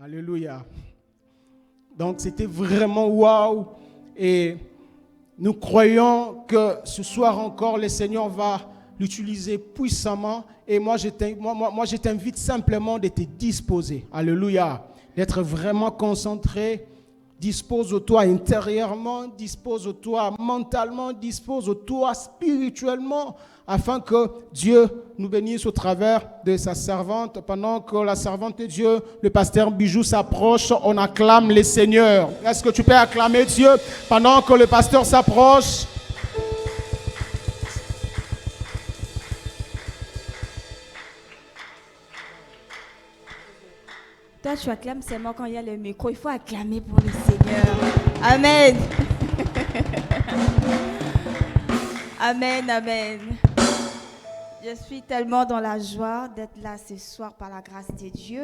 Alléluia. Donc c'était vraiment waouh. Et nous croyons que ce soir encore, le Seigneur va l'utiliser puissamment. Et moi, je t'invite simplement de te disposer. Alléluia. D'être vraiment concentré. Dispose-toi intérieurement, dispose-toi mentalement, dispose-toi spirituellement, afin que Dieu nous bénisse au travers de sa servante. Pendant que la servante de Dieu, le pasteur Bijou, s'approche, on acclame le Seigneur. Est-ce que tu peux acclamer Dieu pendant que le pasteur s'approche? Toi, tu acclames seulement quand il y a le micro. Il faut acclamer pour le Seigneur. Amen. Amen, amen. Je suis tellement dans la joie d'être là ce soir par la grâce de Dieu.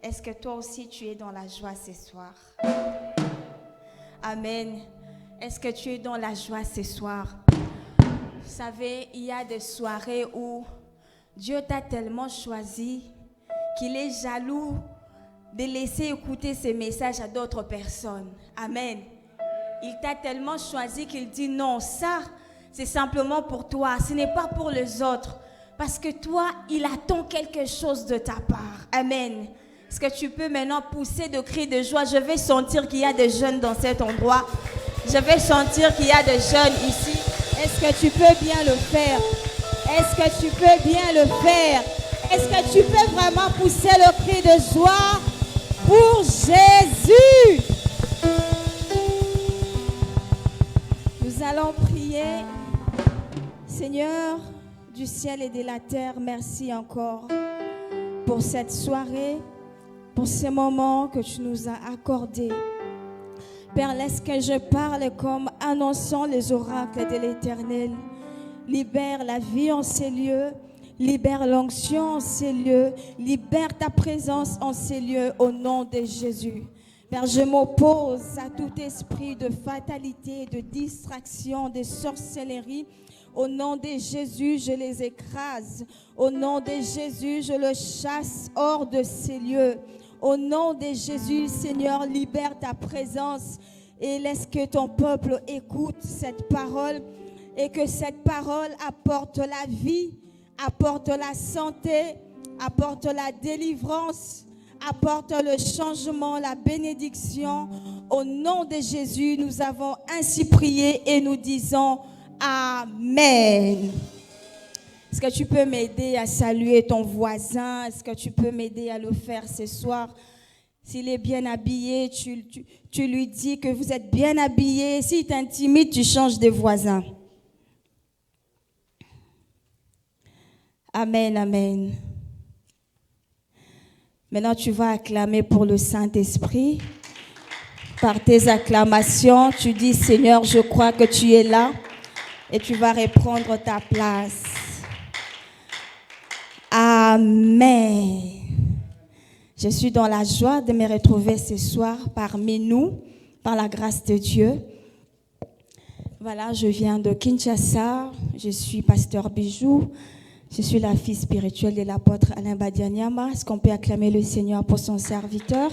Est-ce que toi aussi, tu es dans la joie ce soir? Amen. Est-ce que tu es dans la joie ce soir? Vous savez, il y a des soirées où Dieu t'a tellement choisi qu'il est jaloux de laisser écouter ces messages à d'autres personnes. Amen. Il t'a tellement choisi qu'il dit non, ça, c'est simplement pour toi. Ce n'est pas pour les autres. Parce que toi, il attend quelque chose de ta part. Amen. Est-ce que tu peux maintenant pousser de cris de joie? Je vais sentir qu'il y a des jeunes dans cet endroit. Je vais sentir qu'il y a des jeunes ici. Est-ce que tu peux bien le faire? Est-ce que tu peux bien le faire? Est-ce que tu peux vraiment pousser le cri de joie pour Jésus? Nous allons prier. Seigneur du ciel et de la terre, merci encore pour cette soirée, pour ces moments que tu nous as accordés. Père, laisse que je parle comme annonçant les oracles de l'Éternel. Libère la vie en ces lieux. Libère l'onction en ces lieux. Libère ta présence en ces lieux au nom de Jésus. Père, je m'oppose à tout esprit de fatalité, de distraction, de sorcellerie. Au nom de Jésus, je les écrase. Au nom de Jésus, je le chasse hors de ces lieux. Au nom de Jésus, Seigneur, libère ta présence et laisse que ton peuple écoute cette parole et que cette parole apporte la vie, apporte la santé, apporte la délivrance, apporte le changement, la bénédiction. Au nom de Jésus, nous avons ainsi prié et nous disons Amen. Est-ce que tu peux m'aider à saluer ton voisin? Est-ce que tu peux m'aider à le faire ce soir? S'il est bien habillé, tu lui dis que vous êtes bien habillé. S'il t'intimide, tu changes de voisin. Amen, amen. Maintenant, tu vas acclamer pour le Saint-Esprit. Par tes acclamations, tu dis, Seigneur, je crois que tu es là. Et tu vas reprendre ta place. Amen. Je suis dans la joie de me retrouver ce soir parmi nous, par la grâce de Dieu. Voilà, je viens de Kinshasa. Je suis pasteur Bijou. Je suis la fille spirituelle de l'apôtre Alain Badianyama. Est-ce qu'on peut acclamer le Seigneur pour son serviteur?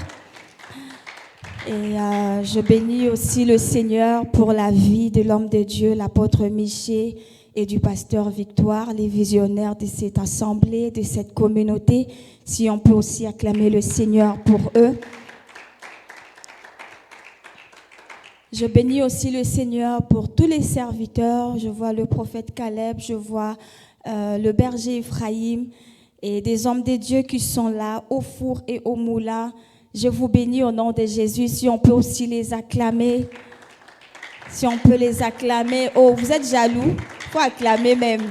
Et je bénis aussi le Seigneur pour la vie de l'homme de Dieu, l'apôtre Miché, et du pasteur Victoire, les visionnaires de cette assemblée, de cette communauté. Si on peut aussi acclamer le Seigneur pour eux. Je bénis aussi le Seigneur pour tous les serviteurs. Je vois le prophète Caleb, je vois le berger Ephraim et des hommes de Dieu qui sont là au four et au moulin. Je vous bénis au nom de Jésus. Si on peut aussi les acclamer. Si on peut les acclamer. Oh, vous êtes jaloux? Il faut acclamer même.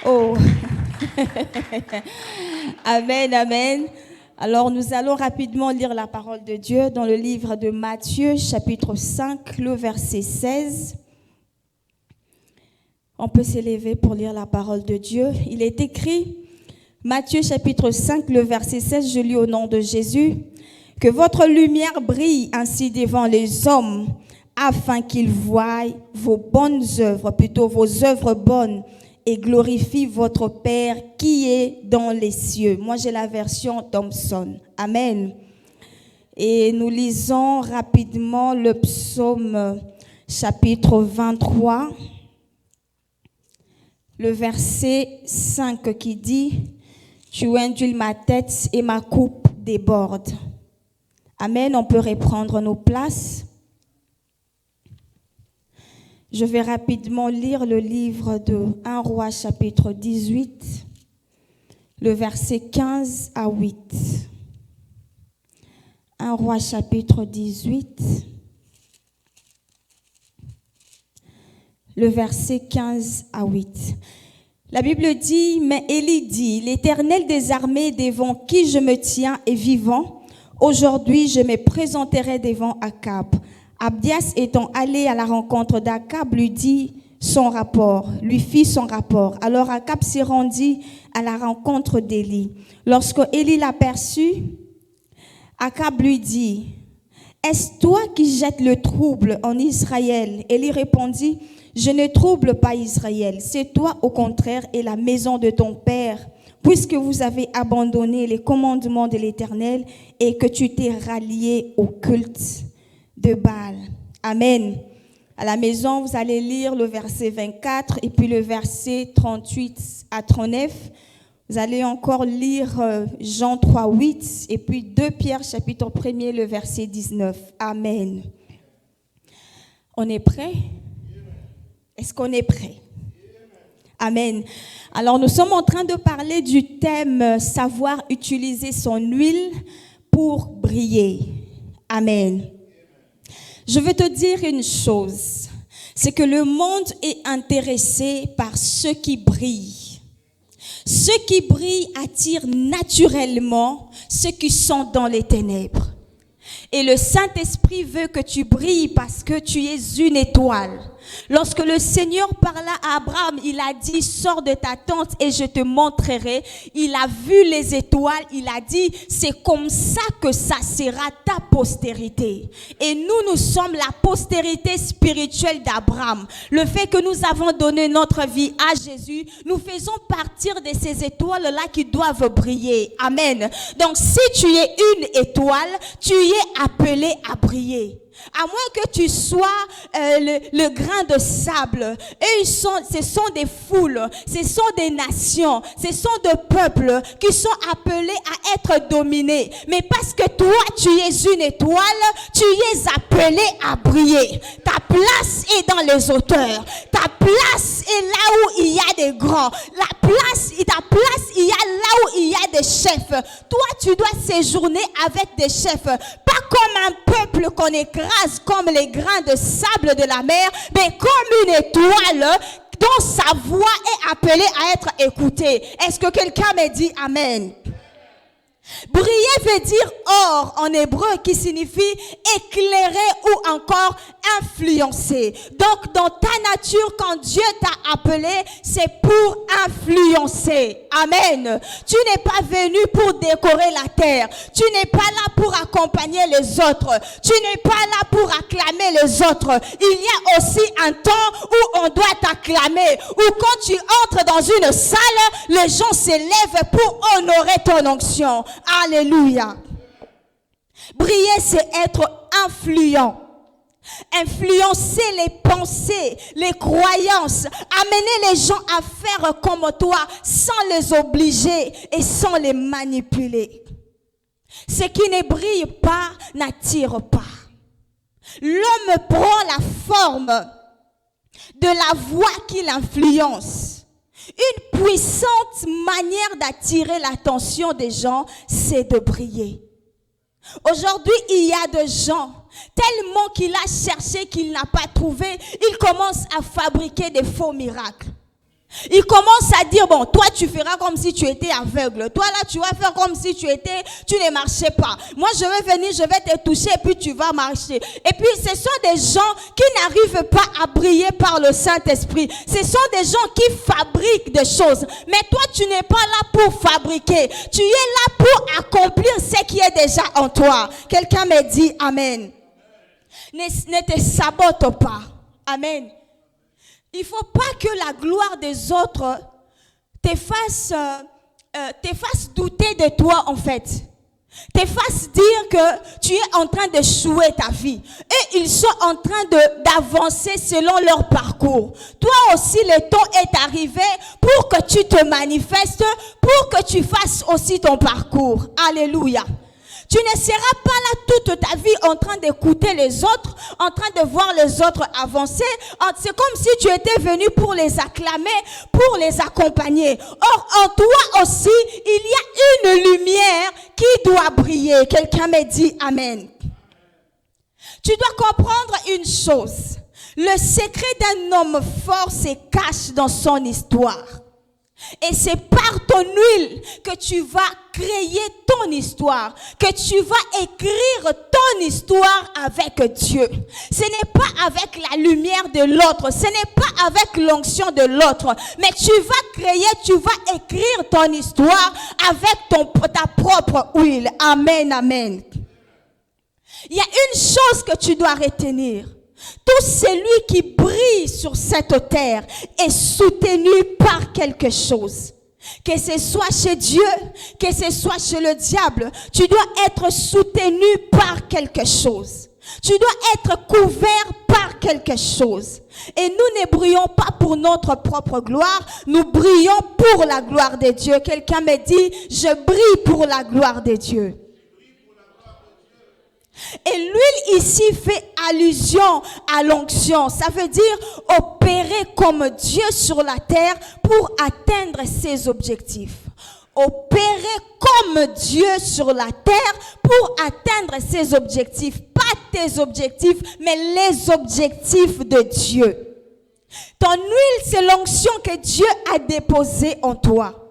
Oh. Amen, amen. Alors, nous allons rapidement lire la parole de Dieu dans le livre de Matthieu, chapitre 5, le verset 16. On peut s'élever pour lire la parole de Dieu. Il est écrit, Matthieu, chapitre 5, le verset 16, je lis au nom de Jésus. Que votre lumière brille ainsi devant les hommes, afin qu'ils voient vos bonnes œuvres, plutôt vos œuvres bonnes, et glorifient votre Père qui est dans les cieux. Moi, j'ai la version Thompson. Amen. Et nous lisons rapidement le psaume chapitre 23, le verset 5 qui dit « Tu induis ma tête et ma coupe déborde ». Amen, on peut reprendre nos places. Je vais rapidement lire le livre de 1 Roi chapitre 18, le verset 15 à 8. 1 Roi chapitre 18, le verset 15 à 8. La Bible dit, mais Élie dit, l'Éternel des armées devant qui je me tiens est vivant. Aujourd'hui, je me présenterai devant Akab. Abdias étant allé à la rencontre d'Akab, lui fit son rapport. Alors Akab s'y rendit à la rencontre d'Élie. Lorsque Élie l'aperçut, Akab lui dit, est-ce toi qui jettes le trouble en Israël? Élie répondit, je ne trouble pas Israël, c'est toi au contraire et la maison de ton père, puisque vous avez abandonné les commandements de l'Éternel et que tu t'es rallié au culte de Baal. Amen. À la maison, vous allez lire le verset 24 et puis le verset 38 à 39. Vous allez encore lire Jean 3, 8 et puis 2 Pierre chapitre 1er, le verset 19. Amen. On est prêt? Est-ce qu'on est prêt? Amen. Alors, nous sommes en train de parler du thème « Savoir utiliser son huile pour briller ». Amen. Je veux te dire une chose, c'est que le monde est intéressé par ceux qui brillent. Ceux qui brillent attirent naturellement ceux qui sont dans les ténèbres. Et le Saint-Esprit veut que tu brilles parce que tu es une étoile. Lorsque le Seigneur parla à Abraham, il a dit, sors de ta tente et je te montrerai. Il a vu les étoiles, il a dit, c'est comme ça que ça sera ta postérité. Et nous sommes la postérité spirituelle d'Abraham. Le fait que nous avons donné notre vie à Jésus, nous faisons partir de ces étoiles-là qui doivent briller. Amen. Donc si tu es une étoile, tu es appelé à briller. À moins que tu sois le grain de sable. Et ce sont des foules, ce sont des nations, ce sont des peuples qui sont appelés à être dominés. Mais parce que toi, tu es une étoile, tu es appelé à briller. Ta place est dans les hauteurs. Ta place est là où il y a des grands. Ta place, il y a là où il y a des chefs. Toi, tu dois séjourner avec des chefs. Pas comme un peuple qu'on écrase comme les grains de sable de la mer, mais comme une étoile dont sa voix est appelée à être écoutée. Est-ce que quelqu'un me dit Amen? Briller veut dire or en hébreu qui signifie éclairer ou encore influencer. Donc dans ta nature, quand Dieu t'a appelé, c'est pour influencer. Amen. Tu n'es pas venu pour décorer la terre. Tu n'es pas là pour accompagner les autres. Tu n'es pas là pour acclamer les autres. Il y a aussi un temps où on doit t'acclamer. Où quand tu entres dans une salle, les gens s'élèvent pour honorer ton onction. Alléluia. Briller, c'est être influent. Influencer les pensées, les croyances, amener les gens à faire comme toi sans les obliger et sans les manipuler. Ce qui ne brille pas n'attire pas. L'homme prend la forme de la voix qui l'influence. Une puissante manière d'attirer l'attention des gens, c'est de briller. Aujourd'hui, il y a des gens, tellement qu'il a cherché, qu'il n'a pas trouvé, il commence à fabriquer des faux miracles. Il commence à dire, bon, toi tu feras comme si tu étais aveugle. Toi là, tu vas faire comme si tu ne marchais pas. Moi, je vais venir, je vais te toucher et puis tu vas marcher. Et puis, ce sont des gens qui n'arrivent pas à briller par le Saint-Esprit. Ce sont des gens qui fabriquent des choses. Mais toi, tu n'es pas là pour fabriquer. Tu es là pour accomplir ce qui est déjà en toi. Quelqu'un me dit Amen. Ne te sabote pas. Amen. Il ne faut pas que la gloire des autres te fasse douter de toi, en fait. te fassent dire que tu es en train d'échouer ta vie. Et ils sont en train d'avancer selon leur parcours. Toi aussi, le temps est arrivé pour que tu te manifestes, pour que tu fasses aussi ton parcours. Alléluia. Tu ne seras pas là toute ta vie en train d'écouter les autres, en train de voir les autres avancer. C'est comme si tu étais venu pour les acclamer, pour les accompagner. Or, en toi aussi, il y a une lumière qui doit briller. Quelqu'un me dit Amen. Tu dois comprendre une chose. Le secret d'un homme fort se cache dans son histoire. Et c'est par ton huile que tu vas créer ton histoire, que tu vas écrire ton histoire avec Dieu. Ce n'est pas avec la lumière de l'autre, ce n'est pas avec l'onction de l'autre, mais tu vas créer, tu vas écrire ton histoire avec ta propre huile. Amen, amen. Il y a une chose que tu dois retenir. Tout celui qui brille sur cette terre est soutenu par quelque chose. Que ce soit chez Dieu, que ce soit chez le diable, tu dois être soutenu par quelque chose. Tu dois être couvert par quelque chose. Et nous ne brillons pas pour notre propre gloire, nous brillons pour la gloire de Dieu. Quelqu'un me dit, je brille pour la gloire de Dieu. Et l'huile ici fait allusion à l'onction. Ça veut dire opérer comme Dieu sur la terre pour atteindre ses objectifs. Opérer comme Dieu sur la terre pour atteindre ses objectifs. Pas tes objectifs, mais les objectifs de Dieu. Ton huile, c'est l'onction que Dieu a déposée en toi.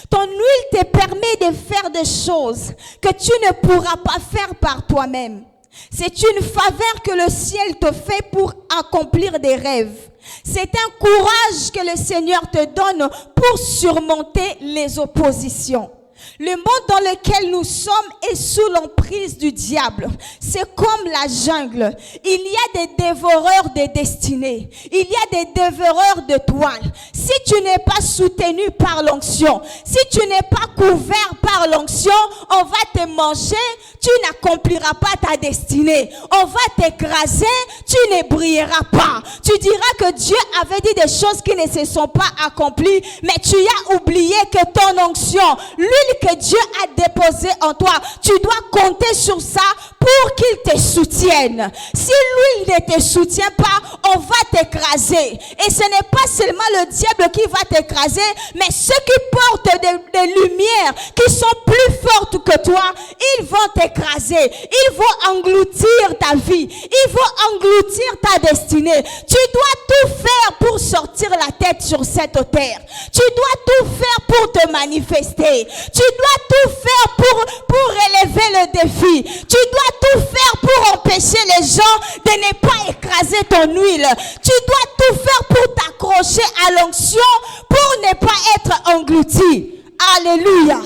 Ton huile te permet de faire des choses que tu ne pourras pas faire par toi-même. C'est une faveur que le ciel te fait pour accomplir des rêves. C'est un courage que le Seigneur te donne pour surmonter les oppositions. Le monde dans lequel nous sommes est sous l'emprise du diable. C'est comme la jungle. Il y a des dévoreurs de destinée. Il y a des dévoreurs de toiles. Si tu n'es pas soutenu par l'onction, si tu n'es pas couvert par l'onction, on va te manger, tu n'accompliras pas ta destinée. On va t'écraser, tu ne brilleras pas. Tu diras que Dieu avait dit des choses qui ne se sont pas accomplies, mais tu as oublié que ton onction, l'huile que Dieu a déposé en toi, tu dois compter sur ça pour qu'il te soutienne. Si l'huile ne te soutient pas, on va t'écraser. Et ce n'est pas seulement le diable qui va t'écraser, mais ceux qui portent des lumières qui sont plus fortes que toi, ils vont t'écraser. Ils vont engloutir ta vie. Ils vont engloutir ta destinée. Tu dois tout faire pour sortir la tête sur cette terre. Tu dois tout faire pour te manifester. Tu dois tout faire pour relever le défi. Tu dois tout faire pour empêcher les gens de ne pas écraser ton huile. Tu dois tout faire pour t'accrocher à l'onction pour ne pas être englouti. Alléluia.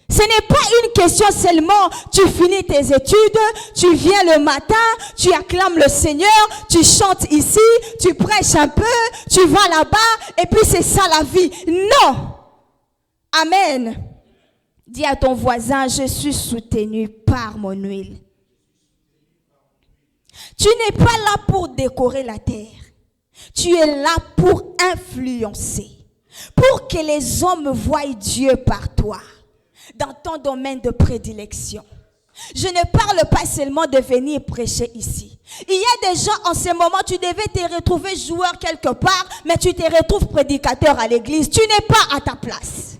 Ce n'est pas une question seulement, tu finis tes études, tu viens le matin, tu acclames le Seigneur, tu chantes ici, tu prêches un peu, tu vas là-bas, et puis c'est ça la vie. Non. Amen. Dis à ton voisin, je suis soutenu par mon huile. Tu n'es pas là pour décorer la terre. Tu es là pour influencer. Pour que les hommes voient Dieu par toi. Dans ton domaine de prédilection. Je ne parle pas seulement de venir prêcher ici. Il y a des gens en ce moment, tu devais te retrouver joueur quelque part, mais tu te retrouves prédicateur à l'église. Tu n'es pas à ta place.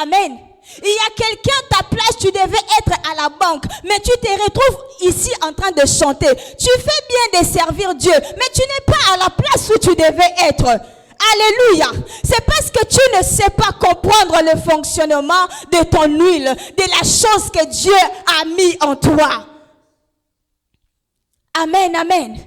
Amen. Il y a quelqu'un à ta place, tu devais être à la banque, mais tu te retrouves ici en train de chanter. Tu fais bien de servir Dieu, mais tu n'es pas à la place où tu devais être. Alléluia. C'est parce que tu ne sais pas comprendre le fonctionnement de ton huile, de la chose que Dieu a mis en toi. Amen, amen.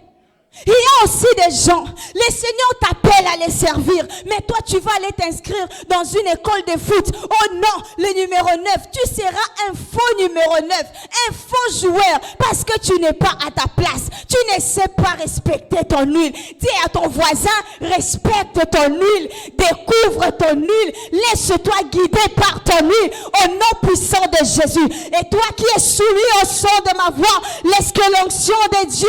Il y a aussi des gens, les seigneurs t'appellent à les servir, mais toi tu vas aller t'inscrire dans une école de foot. Oh non, le numéro 9, tu seras un faux numéro 9, un faux joueur, parce que tu n'es pas à ta place. Tu ne sais pas respecter ton huile. Dis à ton voisin, respecte ton huile, découvre ton huile, laisse-toi guider par ton huile, au nom puissant de Jésus. Et toi qui es soumis au son de ma voix, laisse que l'onction de Dieu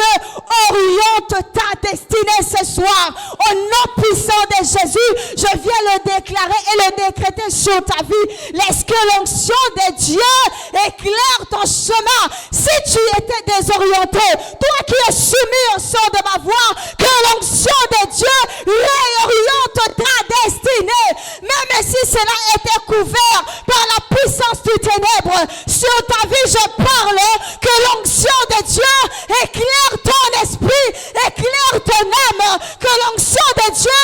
oriente ta destinée ce soir. Au nom puissant de Jésus, je viens le déclarer et le décréter sur ta vie. Laisse que l'onction de Dieu éclaire ton chemin. Si tu étais désorienté, toi qui es soumis au son de ma voix, que l'onction de Dieu réoriente ta destinée. Même si cela était couvert par la puissance du ténèbre, sur ta vie je parle que l'onction de Dieu éclaire ton esprit, éclaire ton âme, que l'onction de Dieu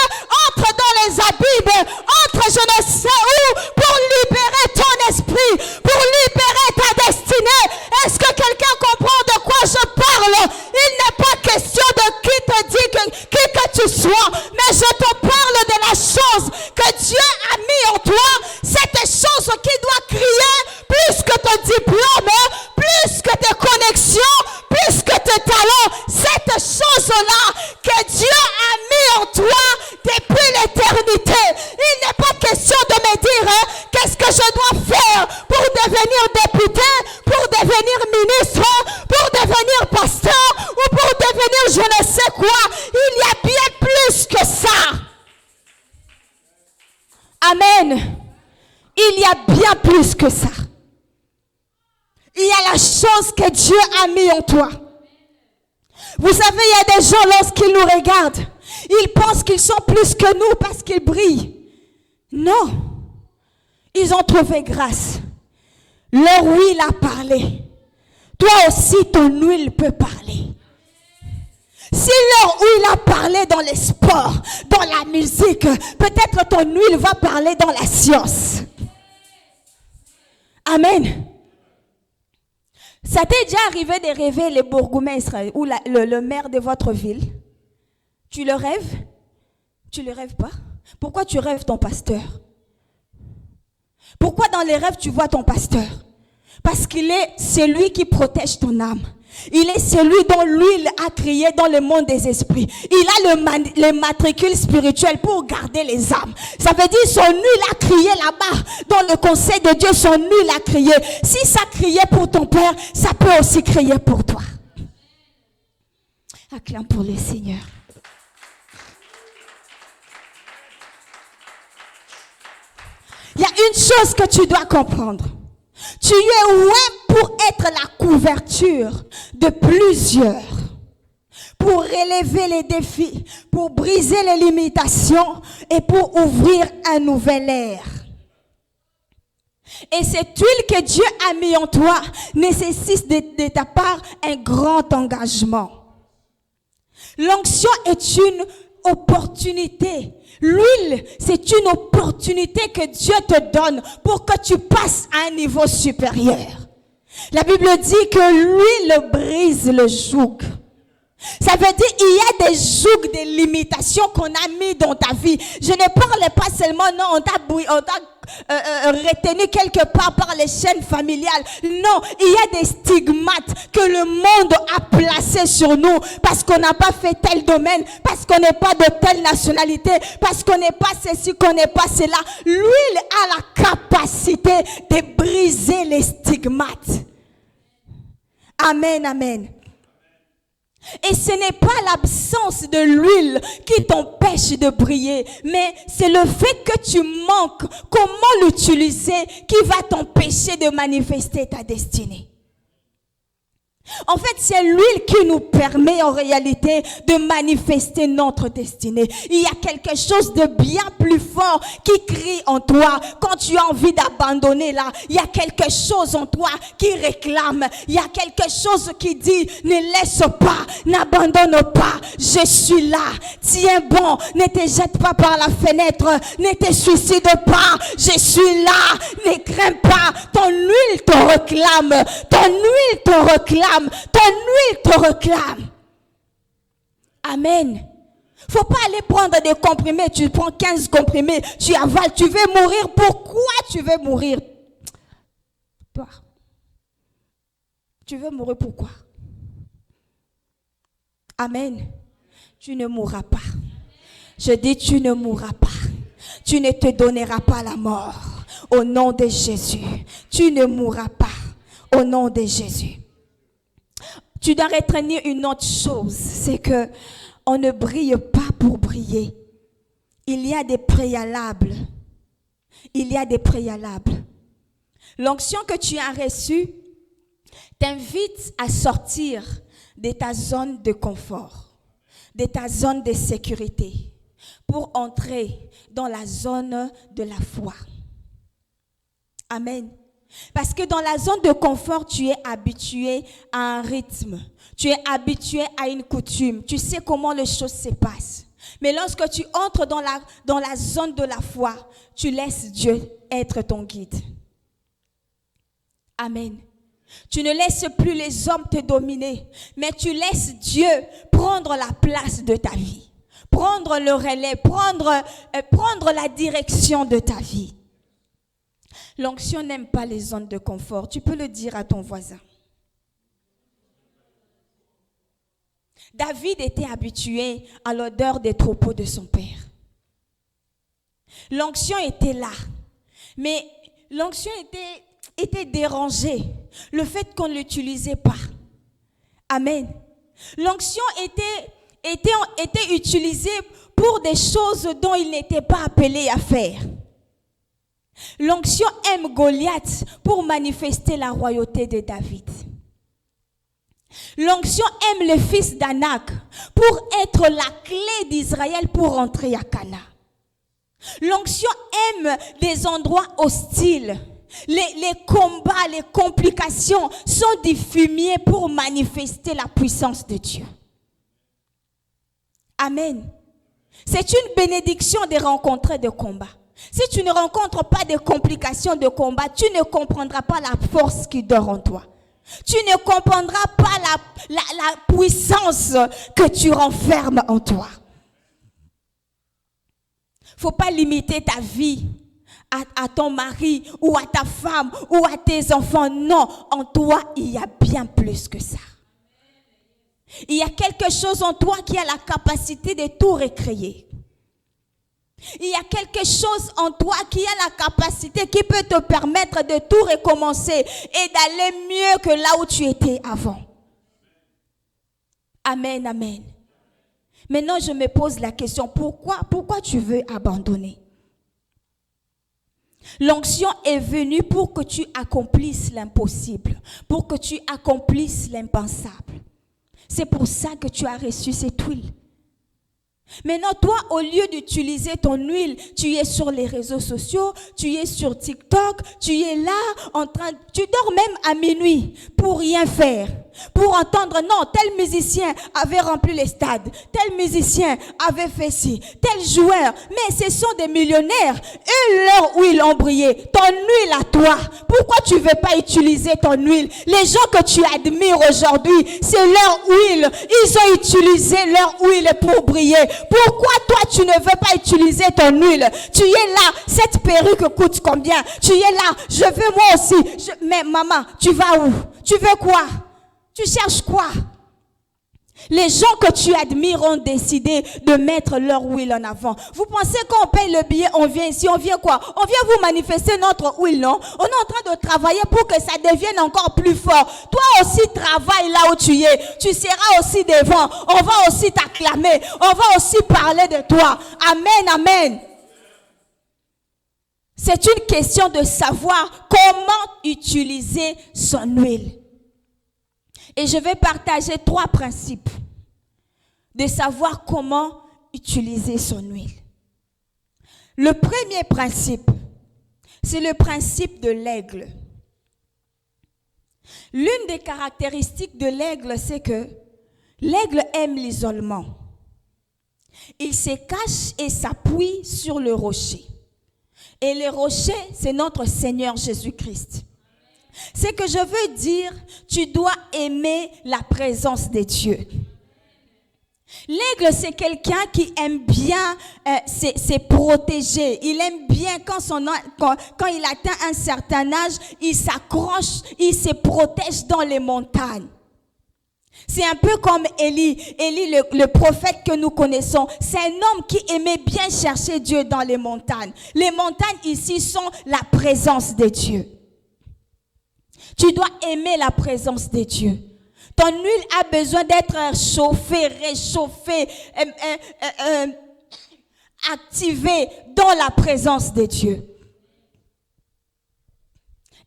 entre dans les abîmes, entre je ne sais où, pour libérer ton esprit, pour libérer ta destinée. Est-ce que quelqu'un comprend de quoi je parle? Il n'est pas question de qui te dit qui que tu sois, mais je te parle de la chose que Dieu a mis en toi, cette chose qui doit crier plus que ton diplôme, plus que tes connexions, plus que tes talents, cette chose-là que Dieu a mis en toi depuis l'éternité. Il n'est pas question de me dire qu'est-ce que je dois faire pour devenir député, pour devenir ministre, pour devenir pasteur ou pour devenir je ne sais quoi. Il y a bien plus que ça. Amen. Il y a bien plus que ça. Il y a la chose que Dieu a mis en toi. Vous savez, il y a des gens, lorsqu'ils nous regardent, ils pensent qu'ils sont plus que nous parce qu'ils brillent. Non. Ils ont trouvé grâce. Leur huile a parlé. Toi aussi, ton huile peut parler. Si leur huile a parlé dans les sports, dans la musique, peut-être ton huile va parler dans la science. Amen. Ça t'est déjà arrivé de rêver les bourgmestres ou le maire de votre ville? Tu le rêves? Tu ne le rêves pas? Pourquoi tu rêves ton pasteur? Pourquoi dans les rêves tu vois ton pasteur? Parce qu'il est celui qui protège ton âme. Il est celui dont l'huile a crié dans le monde des esprits. Il a le matricule spirituel pour garder les âmes. Ça veut dire son huile a crié là-bas. Dans le conseil de Dieu, son huile a crié. Si ça criait pour ton père, ça peut aussi crier pour toi. Acclame pour le Seigneur. Il y a une chose que tu dois comprendre. Tu es loin pour être la couverture de plusieurs, pour relever les défis, pour briser les limitations et pour ouvrir un nouvel ère. Et cette huile que Dieu a mis en toi nécessite de ta part un grand engagement. L'onction est une opportunité. L'huile, c'est une opportunité que Dieu te donne pour que tu passes à un niveau supérieur. La Bible dit que l'huile brise le joug. Ça veut dire qu'il y a des jougs, des limitations qu'on a mis dans ta vie. Je ne parle pas seulement, non, on t'a retenu quelque part par les chaînes familiales. Non, il y a des stigmates que le monde a placés sur nous parce qu'on n'a pas fait tel domaine, parce qu'on n'est pas de telle nationalité, parce qu'on n'est pas ceci, qu'on n'est pas cela. L'huile a la capacité de briser les stigmates. Amen, amen. Et ce n'est pas l'absence de l'huile qui t'empêche de briller, mais c'est le fait que tu manques comment l'utiliser qui va t'empêcher de manifester ta destinée. En fait, c'est l'huile qui nous permet en réalité de manifester notre destinée. Il y a quelque chose de bien plus fort qui crie en toi. Quand tu as envie d'abandonner là, il y a quelque chose en toi qui réclame. Il y a quelque chose qui dit, ne laisse pas, n'abandonne pas. Je suis là. Tiens bon, ne te jette pas par la fenêtre. Ne te suicide pas. Je suis là. Ne crains pas. Ton huile te réclame. Ton huile te réclame. Ton huile te réclame. Amen. Faut pas aller prendre des comprimés. Tu prends 15 comprimés, tu avales, tu veux mourir. Pourquoi tu veux mourir? Toi. Tu veux mourir pourquoi? Amen. Tu ne mourras pas. Je dis, tu ne mourras pas. Tu ne te donneras pas la mort. Au nom de Jésus. Tu ne mourras pas. Au nom de Jésus. Tu dois retenir une autre chose. C'est que on ne brille pas pour briller. Il y a des préalables. Il y a des préalables. L'onction que tu as reçue t'invite à sortir de ta zone de confort, de ta zone de sécurité, pour entrer dans la zone de la foi. Amen. Parce que dans la zone de confort, tu es habitué à un rythme, tu es habitué à une coutume, tu sais comment les choses se passent. Mais lorsque tu entres dans la zone de la foi, tu laisses Dieu être ton guide. Amen. Tu ne laisses plus les hommes te dominer, mais tu laisses Dieu prendre la place de ta vie, prendre le relais, prendre la direction de ta vie. L'onction n'aime pas les zones de confort. Tu peux le dire à ton voisin. David était habitué à l'odeur des troupeaux de son père. L'onction était là, mais l'onction était dérangée. Le fait qu'on ne l'utilisait pas. Amen. L'onction était utilisée pour des choses dont il n'était pas appelé à faire. L'onction aime Goliath pour manifester la royauté de David. L'onction aime le fils d'Anak pour être la clé d'Israël pour entrer à Canaan. L'onction aime des endroits hostiles. Les combats, les complications sont des fumiers pour manifester la puissance de Dieu. Amen. C'est une bénédiction de rencontrer des combats. Si tu ne rencontres pas de complications de combat, tu ne comprendras pas la force qui dort en toi. Tu ne comprendras pas la puissance que tu renfermes en toi. Il ne faut pas limiter ta vie à ton mari ou à ta femme ou à tes enfants. Non, en toi, il y a bien plus que ça. Il y a quelque chose en toi qui a la capacité de tout recréer. Il y a quelque chose en toi qui a la capacité, qui peut te permettre de tout recommencer et d'aller mieux que là où tu étais avant. Amen, amen. Maintenant, je me pose la question, pourquoi tu veux abandonner? L'onction est venue pour que tu accomplisses l'impossible, pour que tu accomplisses l'impensable. C'est pour ça que tu as reçu cette huile. Maintenant, toi, au lieu d'utiliser ton huile, tu es sur les réseaux sociaux, tu es sur TikTok, tu es là, tu dors même à minuit pour rien faire. Pour entendre, non, tel musicien avait rempli les stades, tel musicien avait fait ci, tel joueur. Mais ce sont des millionnaires. Eux, leur huile ont brillé. Ton huile à toi, pourquoi tu ne veux pas utiliser ton huile? Les gens que tu admires aujourd'hui, c'est leur huile. Ils ont utilisé leur huile pour briller. Pourquoi toi, tu ne veux pas utiliser ton huile? Tu es là, cette perruque coûte combien? Tu es là, je veux moi aussi. Mais maman, tu vas où? Tu veux quoi? Tu cherches quoi? Les gens que tu admires ont décidé de mettre leur huile en avant. Vous pensez qu'on paye le billet, on vient ici, on vient quoi? On vient vous manifester notre huile, non? On est en train de travailler pour que ça devienne encore plus fort. Toi aussi, travaille là où tu es. Tu seras aussi devant. On va aussi t'acclamer. On va aussi parler de toi. Amen, amen. C'est une question de savoir comment utiliser son huile. Et je vais partager 3 principes de savoir comment utiliser son huile. Le premier principe, c'est le principe de l'aigle. L'une des caractéristiques de l'aigle, c'est que l'aigle aime l'isolement. Il se cache et s'appuie sur le rocher. Et le rocher, c'est notre Seigneur Jésus-Christ. C'est que je veux dire, tu dois aimer la présence de Dieu. L'aigle, c'est quelqu'un qui aime bien se protéger. Il aime bien quand il atteint un certain âge, il s'accroche, il se protège dans les montagnes. C'est un peu comme Élie. Élie, le prophète que nous connaissons, c'est un homme qui aimait bien chercher Dieu dans les montagnes. Les montagnes ici sont la présence de Dieu. Tu dois aimer la présence de Dieu. Ton huile a besoin d'être chauffée, réchauffée, activée dans la présence de Dieu.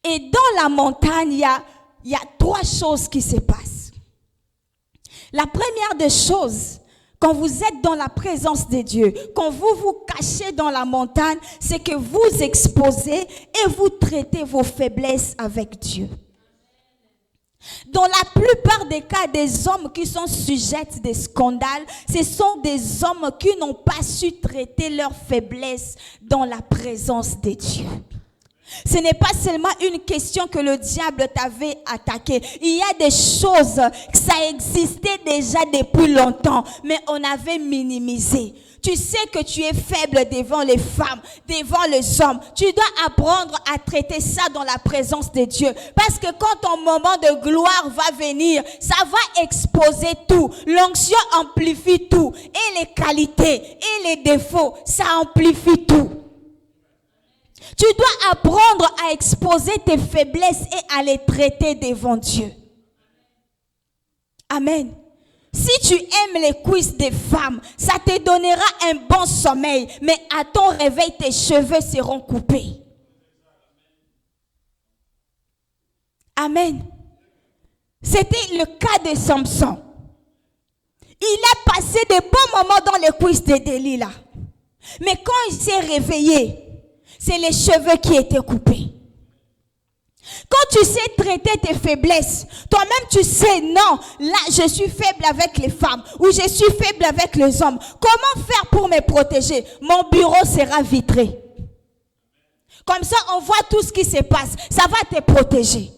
Et dans la montagne, il y a 3 choses qui se passent. La première des choses, quand vous êtes dans la présence de Dieu, quand vous vous cachez dans la montagne, c'est que vous exposez et vous traitez vos faiblesses avec Dieu. Dans la plupart des cas, des hommes qui sont sujets des scandales, ce sont des hommes qui n'ont pas su traiter leurs faiblesses dans la présence de Dieu. Ce n'est pas seulement une question que le diable t'avait attaqué. Il y a des choses, ça existait déjà depuis longtemps, mais on avait minimisé. Tu sais que tu es faible devant les femmes, devant les hommes. Tu dois apprendre à traiter ça dans la présence de Dieu. Parce que quand ton moment de gloire va venir, ça va exposer tout. L'onction amplifie tout. Et les qualités et les défauts, ça amplifie tout. Tu dois apprendre à exposer tes faiblesses et à les traiter devant Dieu. Amen. Si tu aimes les cuisses des femmes, ça te donnera un bon sommeil, mais à ton réveil, tes cheveux seront coupés. Amen. C'était le cas de Samson. Il a passé de bons moments dans les cuisses de Delilah. Mais quand il s'est réveillé, c'est les cheveux qui étaient coupés. Quand tu sais traiter tes faiblesses, toi-même tu sais, non, là je suis faible avec les femmes ou je suis faible avec les hommes. Comment faire pour me protéger? Mon bureau sera vitré. Comme ça, on voit tout ce qui se passe. Ça va te protéger.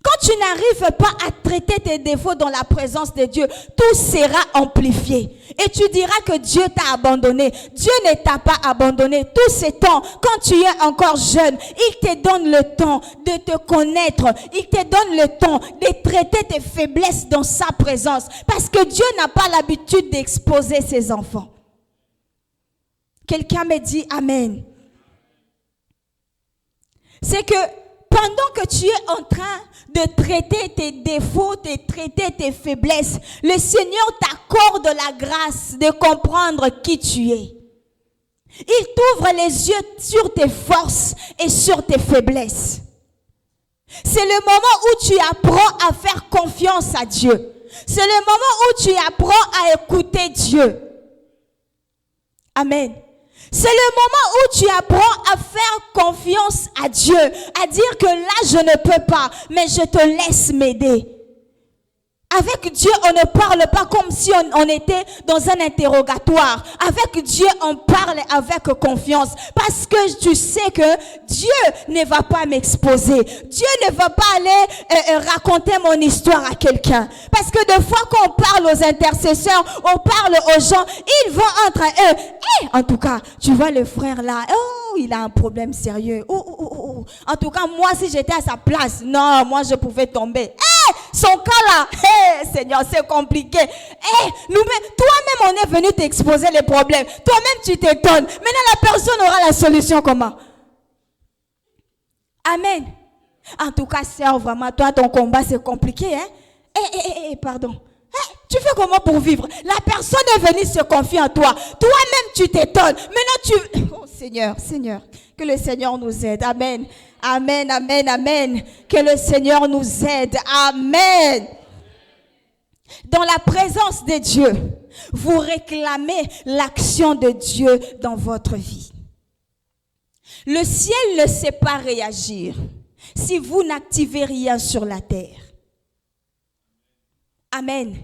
Quand tu n'arrives pas à traiter tes défauts dans la présence de Dieu, tout sera amplifié. Et tu diras que Dieu t'a abandonné. Dieu ne t'a pas abandonné. Tout ce temps, quand tu es encore jeune, il te donne le temps de te connaître. Il te donne le temps de traiter tes faiblesses dans sa présence. Parce que Dieu n'a pas l'habitude d'exposer ses enfants. Quelqu'un me dit Amen. C'est que pendant que tu es en train de traiter tes défauts, de traiter tes faiblesses, le Seigneur t'accorde la grâce de comprendre qui tu es. Il t'ouvre les yeux sur tes forces et sur tes faiblesses. C'est le moment où tu apprends à faire confiance à Dieu. C'est le moment où tu apprends à écouter Dieu. Amen. C'est le moment où tu apprends à faire confiance à Dieu, à dire que là je ne peux pas, mais je te laisse m'aider. Avec Dieu, on ne parle pas comme si on était dans un interrogatoire. Avec Dieu, on parle avec confiance. Parce que tu sais que Dieu ne va pas m'exposer. Dieu ne va pas aller raconter mon histoire à quelqu'un. Parce que des fois, quand on parle aux intercesseurs, on parle aux gens, ils vont entre eux. Et en tout cas, tu vois le frère là, oh, il a un problème sérieux. Oh. En tout cas, moi, si j'étais à sa place, non, moi, je pouvais tomber. Son cas là, Seigneur, c'est compliqué. Toi-même, on est venu t'exposer les problèmes. Toi-même, tu t'étonnes. Maintenant, la personne aura la solution comment? Amen. En tout cas, sœur, vraiment, toi, ton combat, c'est compliqué. Pardon. Tu fais comment pour vivre? La personne est venue se confier en toi. Toi-même, tu t'étonnes. Maintenant, oh Seigneur, que le Seigneur nous aide. Amen. Amen, amen, amen. Que le Seigneur nous aide. Amen. Dans la présence de Dieu, vous réclamez l'action de Dieu dans votre vie. Le ciel ne sait pas réagir si vous n'activez rien sur la terre. Amen.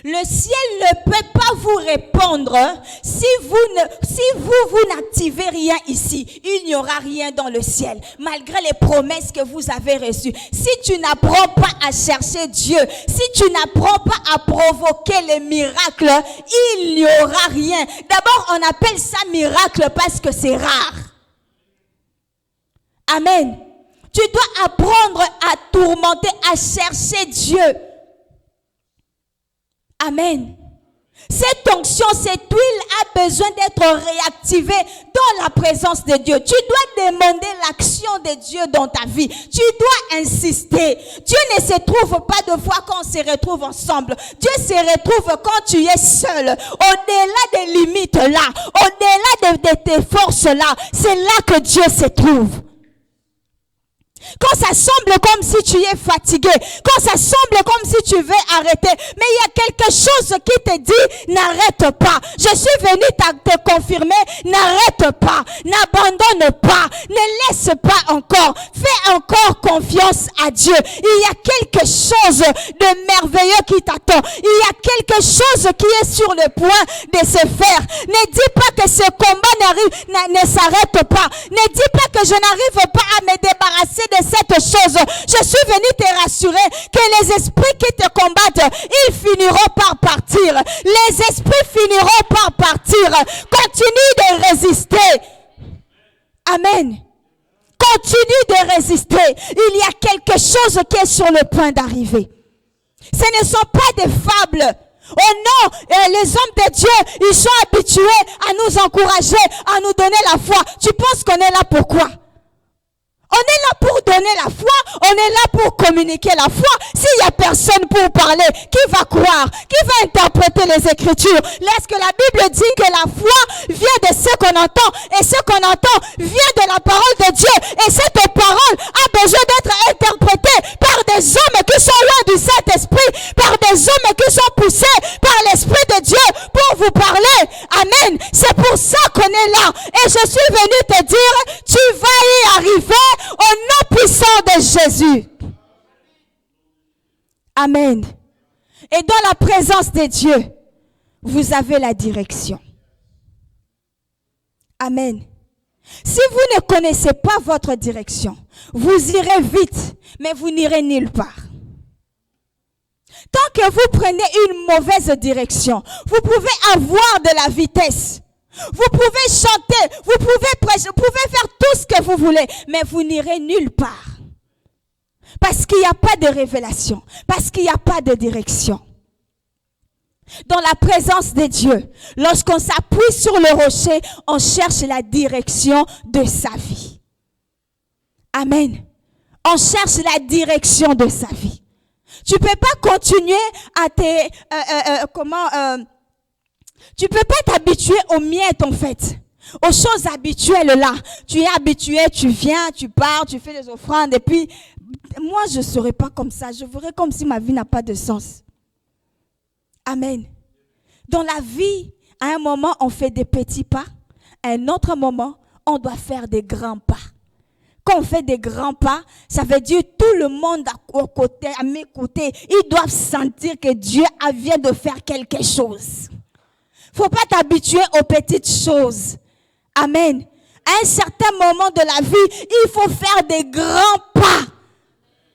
Le ciel ne peut pas vous répondre si vous n'activez rien ici. Il n'y aura rien dans le ciel, malgré les promesses que vous avez reçues. Si tu n'apprends pas à chercher Dieu, si tu n'apprends pas à provoquer les miracles, il n'y aura rien. D'abord, on appelle ça miracle parce que c'est rare. Amen. Tu dois apprendre à tourmenter, à chercher Dieu. Amen. Cette onction, cette huile a besoin d'être réactivée dans la présence de Dieu. Tu dois demander l'action de Dieu dans ta vie. Tu dois insister. Dieu ne se trouve pas de fois quand on se retrouve ensemble. Dieu se retrouve quand tu es seul. Au-delà des limites là, au-delà de tes forces là, c'est là que Dieu se trouve. Quand ça semble comme si tu es fatigué, quand ça semble comme si tu veux arrêter, mais il y a quelque chose qui te dit, n'arrête pas. Je suis venu te confirmer, n'arrête pas, n'abandonne pas, ne laisse pas encore. Fais encore confiance à Dieu. Il y a quelque chose de merveilleux qui t'attend. Il y a quelque chose qui est sur le point de se faire. Ne dis pas que ce combat ne s'arrête pas. Ne dis pas que je n'arrive pas à me débarrasser de cette chose. Je suis venu te rassurer que les esprits qui te combattent, ils finiront par partir. Les esprits finiront par partir. Continue de résister. Amen. Continue de résister. Il y a quelque chose qui est sur le point d'arriver. Ce ne sont pas des fables. Oh non, les hommes de Dieu, ils sont habitués à nous encourager, à nous donner la foi. Tu penses qu'on est là pour quoi? On est là pour donner la foi, on est là pour communiquer la foi. S'il n'y a personne pour parler, qui va croire? Qui va interpréter les Écritures? Lorsque la Bible dit que la foi vient de ce qu'on entend, et ce qu'on entend vient de la parole de Dieu, et cette parole a besoin d'être interprétée par des hommes qui sont loin du Saint-Esprit, par des hommes qui sont poussés par l'Esprit de Dieu pour vous parler. Amen. C'est pour ça qu'on est là. Et je suis venu te dire, tu vas y arriver au nom puissant de Jésus. Amen. Et dans la présence de Dieu, vous avez la direction. Amen. Si vous ne connaissez pas votre direction, vous irez vite, mais vous n'irez nulle part. Tant que vous prenez une mauvaise direction, vous pouvez avoir de la vitesse. Vous pouvez chanter, vous pouvez prêcher, vous pouvez faire tout ce que vous voulez, mais vous n'irez nulle part. Parce qu'il n'y a pas de révélation, parce qu'il n'y a pas de direction. Dans la présence de Dieu, lorsqu'on s'appuie sur le rocher, on cherche la direction de sa vie. Amen. On cherche la direction de sa vie. Tu peux pas continuer à tu peux pas t'habituer aux miettes en fait, aux choses habituelles là. Tu es habitué, tu viens, tu pars, tu fais les offrandes et puis moi je serai pas comme ça. Je ferai comme si ma vie n'a pas de sens. Amen. Dans la vie, à un moment on fait des petits pas, à un autre moment on doit faire des grands pas. Quand on fait des grands pas, ça veut dire tout le monde à mes côtés, ils doivent sentir que Dieu vient de faire quelque chose. Faut pas t'habituer aux petites choses. Amen. À un certain moment de la vie, il faut faire des grands pas.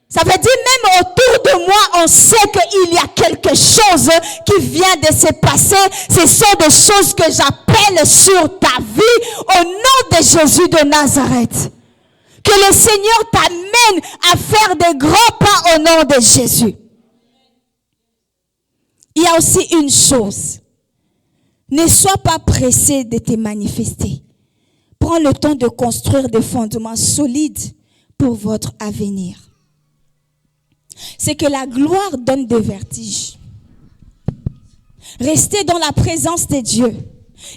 Ça veut dire même autour de moi, on sait qu'il y a quelque chose qui vient de se passer. Ce sont des choses que j'appelle sur ta vie au nom de Jésus de Nazareth. Que le Seigneur t'amène à faire des grands pas au nom de Jésus. Il y a aussi une chose. Ne sois pas pressé de te manifester. Prends le temps de construire des fondements solides pour votre avenir. C'est que la gloire donne des vertiges. Restez dans la présence de Dieu.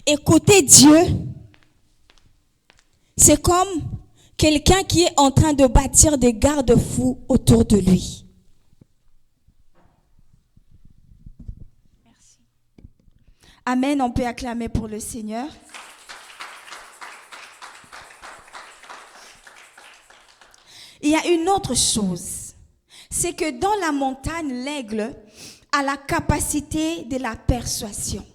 Écoutez Dieu. C'est comme quelqu'un qui est en train de bâtir des garde-fous autour de lui. Merci. Amen, on peut acclamer pour le Seigneur. Il y a une autre chose. C'est que dans la montagne, l'aigle a la capacité de la persuasion.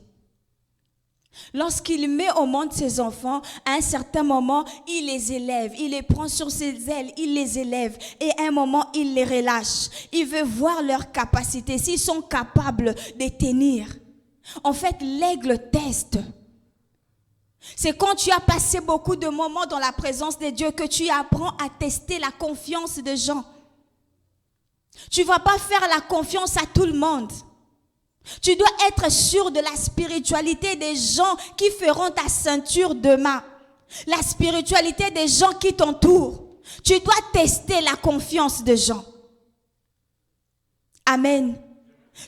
Lorsqu'il met au monde ses enfants, à un certain moment, il les élève, il les prend sur ses ailes, il les élève et à un moment, il les relâche. Il veut voir leur capacité, s'ils sont capables de tenir. En fait, l'aigle teste. C'est quand tu as passé beaucoup de moments dans la présence de Dieu que tu apprends à tester la confiance des gens. Tu ne vas pas faire la confiance à tout le monde. Tu dois être sûr de la spiritualité des gens qui feront ta ceinture demain. La spiritualité des gens qui t'entourent. Tu dois tester la confiance des gens. Amen.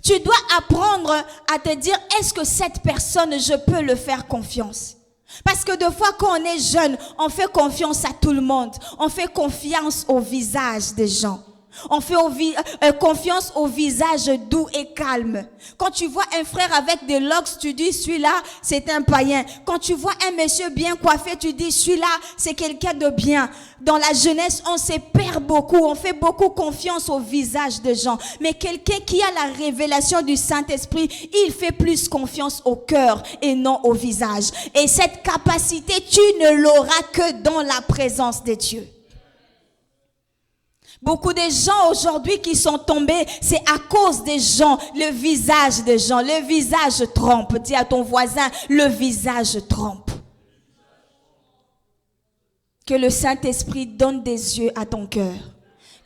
Tu dois apprendre à te dire, est-ce que cette personne, je peux le faire confiance? Parce que des fois, quand on est jeune, on fait confiance à tout le monde. On fait confiance au visage des gens. On fait confiance au visage doux et calme. Quand tu vois un frère avec des locks, tu dis celui-là, c'est un païen. Quand tu vois un monsieur bien coiffé, tu dis celui-là, c'est quelqu'un de bien. Dans la jeunesse, on se perd beaucoup. On fait beaucoup confiance au visage des gens. Mais quelqu'un qui a la révélation du Saint-Esprit, il fait plus confiance au cœur et non au visage. Et cette capacité, tu ne l'auras que dans la présence de Dieu. Beaucoup de gens aujourd'hui qui sont tombés, c'est à cause des gens, le visage des gens. Le visage trompe. Dis à ton voisin, le visage trompe. Que le Saint-Esprit donne des yeux à ton cœur.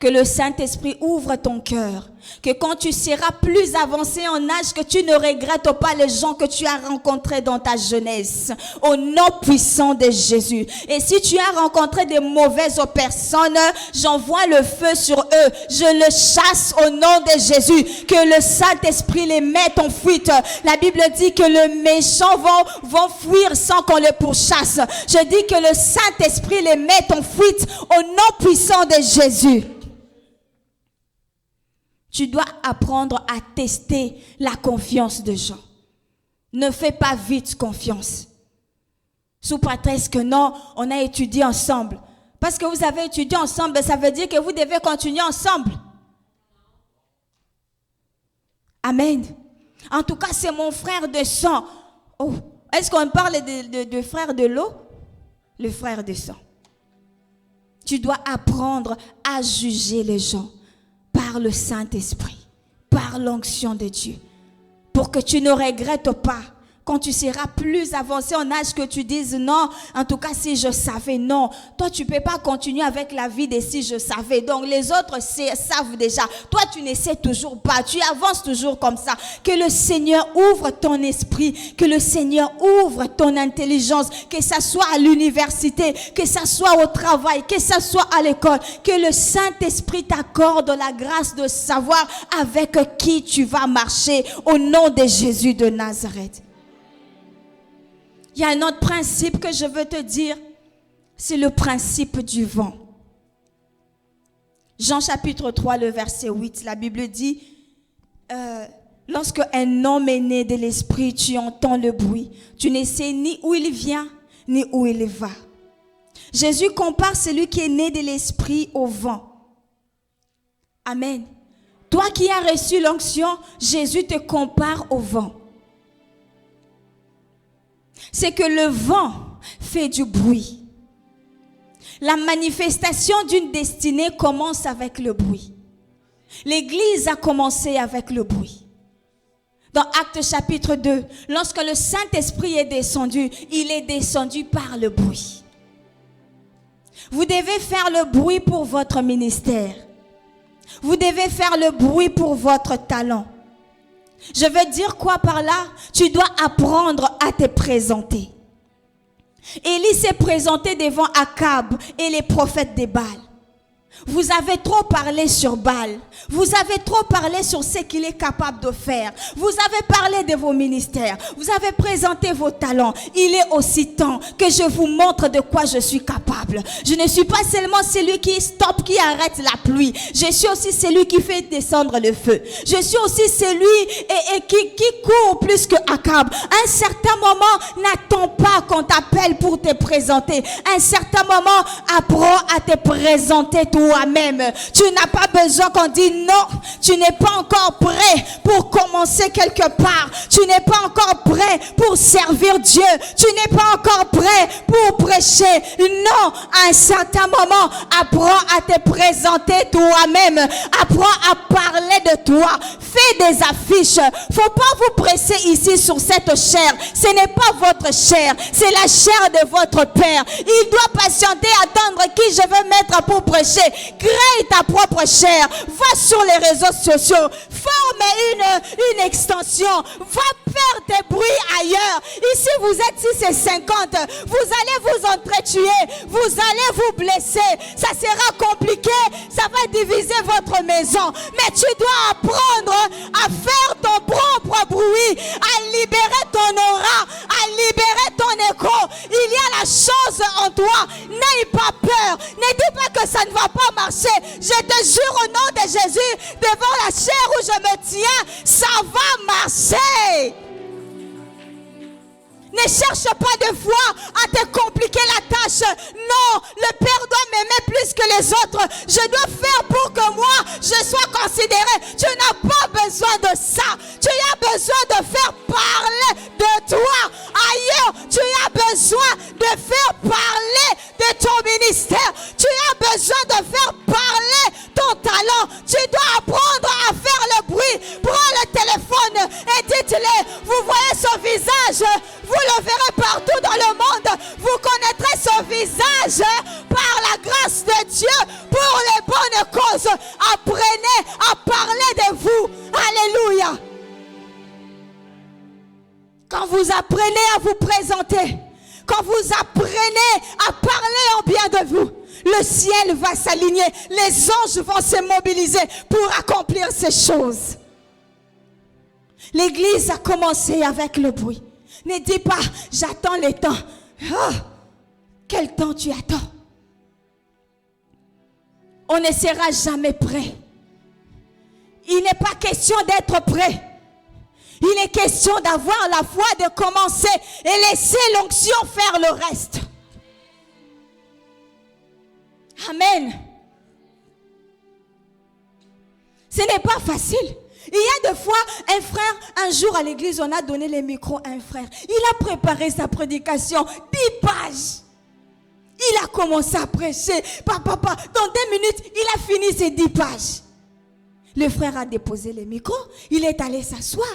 Que le Saint-Esprit ouvre ton cœur. Que quand tu seras plus avancé en âge, que tu ne regrettes pas les gens que tu as rencontrés dans ta jeunesse. Au nom puissant de Jésus. Et si tu as rencontré des mauvaises personnes, j'envoie le feu sur eux. Je le chasse au nom de Jésus. Que le Saint-Esprit les mette en fuite. La Bible dit que les méchants vont fuir sans qu'on les pourchasse. Je dis que le Saint-Esprit les mette en fuite au nom puissant de Jésus. Tu dois apprendre à tester la confiance des gens. Ne fais pas vite confiance. Sous prétexte que non, on a étudié ensemble. Parce que vous avez étudié ensemble, ça veut dire que vous devez continuer ensemble. Amen. En tout cas, c'est mon frère de sang. Oh, est-ce qu'on parle de frère de l'eau? Le frère de sang. Tu dois apprendre à juger les gens. Par le Saint-Esprit, par l'onction de Dieu, pour que tu ne regrettes pas quand tu seras plus avancé en âge que tu dises non, en tout cas si je savais, non. Toi tu ne peux pas continuer avec la vie de si je savais. Donc les autres savent déjà. Toi tu ne sais toujours pas. Tu avances toujours comme ça. Que le Seigneur ouvre ton esprit. Que le Seigneur ouvre ton intelligence. Que ça soit à l'université. Que ça soit au travail. Que ça soit à l'école. Que le Saint-Esprit t'accorde la grâce de savoir avec qui tu vas marcher. Au nom de Jésus de Nazareth. Il y a un autre principe que je veux te dire, c'est le principe du vent. Jean chapitre 3, le verset 8, la Bible dit, lorsque un homme est né de l'esprit, tu entends le bruit. Tu ne sais ni où il vient, ni où il va. Jésus compare celui qui est né de l'esprit au vent. Amen. Toi qui as reçu l'onction, Jésus te compare au vent. C'est que le vent fait du bruit. La manifestation d'une destinée commence avec le bruit. L'Église a commencé avec le bruit. Dans Actes chapitre 2, lorsque le Saint-Esprit est descendu, il est descendu par le bruit. Vous devez faire le bruit pour votre ministère. Vous devez faire le bruit pour votre talent. Je veux dire quoi par là? Tu dois apprendre à te présenter. Élie s'est présenté devant Akab et les prophètes de Baal. Vous avez trop parlé sur Baal. Vous avez trop parlé sur ce qu'il est capable de faire. Vous avez parlé de vos ministères. Vous avez présenté vos talents. Il est aussi temps que je vous montre de quoi je suis capable. Je ne suis pas seulement celui qui stoppe, qui arrête la pluie. Je suis aussi celui qui fait descendre le feu. Je suis aussi celui qui court plus que Akab. À un certain moment, n'attends pas qu'on t'appelle pour te présenter. À un certain moment, apprends à te présenter toi. toi-même. Tu n'as pas besoin qu'on dise non, tu n'es pas encore prêt pour commencer quelque part. Tu n'es pas encore prêt pour servir Dieu. Tu n'es pas encore prêt pour prêcher. Non, à un certain moment, apprends à te présenter toi-même. Apprends à parler de toi. Fais des affiches. Faut pas vous presser ici sur cette chair. Ce n'est pas votre chair, c'est la chair de votre Père. Il doit patienter, attendre qui je veux mettre pour prêcher. Crée ta propre chair. Va sur les réseaux sociaux. Forme une extension. Va faire des bruits ailleurs. Ici, vous êtes 6 et 50. Vous allez vous entretuer. Vous allez vous blesser. Ça sera compliqué. Ça va diviser votre maison. Mais tu dois apprendre à faire ton propre bruit, à libérer ton aura, à libérer ton écho. Il y a la chose en toi. N'aie pas peur. Ne dis pas que ça ne va pas marcher. Je te jure au nom de Jésus, devant la chair où je me tiens, ça va marcher. Ne cherche pas de fois à te compliquer la tâche. Non, le Père doit m'aimer plus que les autres. Je dois faire pour que moi, je sois considéré. Tu n'as pas besoin de ça. Tu as besoin de faire parler de toi. Ailleurs, tu as besoin de faire parler de ton ministère. Tu as besoin de faire parler ton talent. Tu dois apprendre à faire le bruit. Prends le téléphone et dites-le. Vous voyez son visage. Vous le verrez partout dans le monde. Vous connaîtrez son visage par la grâce de Dieu pour les bonnes causes. Apprenez à parler de vous. Alléluia. Quand vous apprenez à vous présenter, quand vous apprenez à parler en bien de vous, le ciel va s'aligner. Les anges vont se mobiliser pour accomplir ces choses. L'église a commencé avec le bruit. Ne dis pas, j'attends le temps. Oh, quel temps tu attends? On ne sera jamais prêt. Il n'est pas question d'être prêt. Il est question d'avoir la foi, de commencer et laisser l'onction faire le reste. Amen. Ce n'est pas facile. Il y a des fois, un frère, un jour à l'église, on a donné les micros à un frère. Il a préparé sa prédication, 10 pages. Il a commencé à prêcher. Papa, dans 2 minutes, il a fini ses 10 pages. Le frère a déposé les micros, il est allé s'asseoir.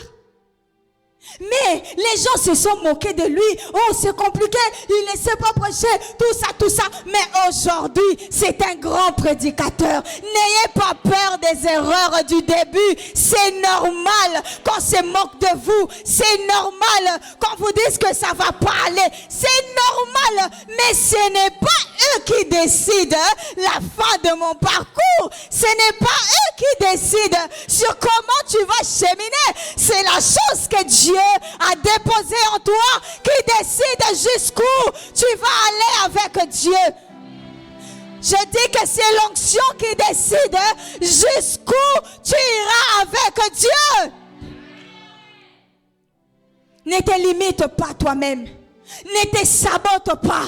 Mais les gens se sont moqués de lui. Oh, c'est compliqué, il ne sait pas prêcher, tout ça. Mais aujourd'hui, c'est un grand prédicateur. N'ayez pas peur des erreurs du début. C'est normal qu'on se moque de vous. C'est normal qu'on vous dise que ça ne va pas aller. C'est normal, mais ce n'est pas eux qui décident la fin de mon parcours. Ce n'est pas eux qui décident sur comment tu vas cheminer. C'est la chose que Dieu a déposé en toi qui décide jusqu'où tu vas aller avec Dieu. Je dis que c'est l'onction qui décide jusqu'où tu iras avec Dieu. Ne te limite pas toi-même. Ne te sabote pas.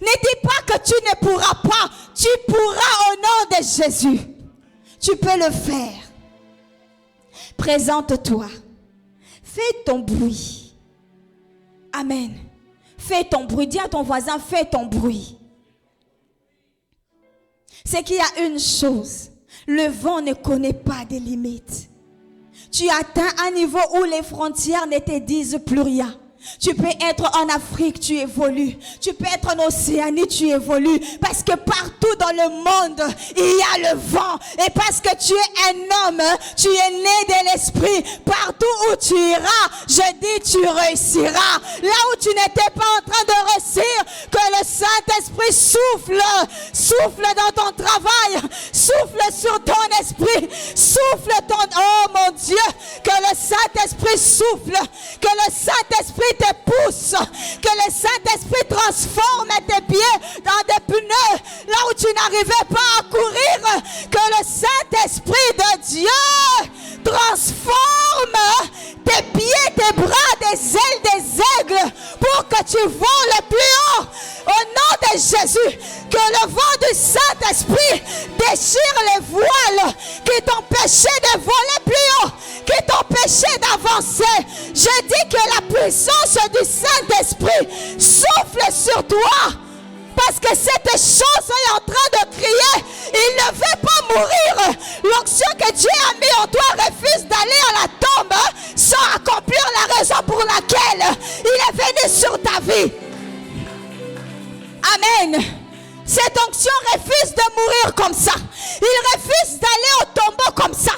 Ne dis pas que tu ne pourras pas. Tu pourras au nom de Jésus. Tu peux le faire. Présente-toi. Fais ton bruit. Amen. Fais ton bruit. Dis à ton voisin, fais ton bruit. C'est qu'il y a une chose. Le vent ne connaît pas de limites. Tu atteins un niveau où les frontières ne te disent plus rien. Tu peux être en Afrique, tu évolues. Tu peux être en Océanie, tu évolues. Parce que partout dans le monde, il y a le vent. Et parce que tu es un homme, tu es né de l'esprit. Partout où tu iras, je dis tu réussiras. Là où tu n'étais pas en train de réussir, que le Saint-Esprit souffle dans ton travail, souffle sur ton esprit, souffle ton... Oh mon Dieu, que le Saint-Esprit souffle, que le Saint-Esprit te pousse, que le Saint-Esprit transforme tes pieds dans des pneus, là où tu n'arrivais pas à courir, que le Saint-Esprit de Dieu transforme tes pieds, tes bras, des ailes, des aigles, pour que tu voles le plus haut, au nom de Jésus, Que le vent du Saint-Esprit déchire les voiles qui t'empêchaient de voler plus haut, qui t'empêchaient d'avancer. Je dis que la puissance du Saint-Esprit souffle sur toi. Parce que cette chose est en train de crier. Il ne veut pas mourir. L'onction que Dieu a mis en toi refuse d'aller à la tombe sans accomplir la raison pour laquelle il est venu sur ta vie. Amen. Cette onction refuse de mourir comme ça. Il refuse d'aller au tombeau comme ça.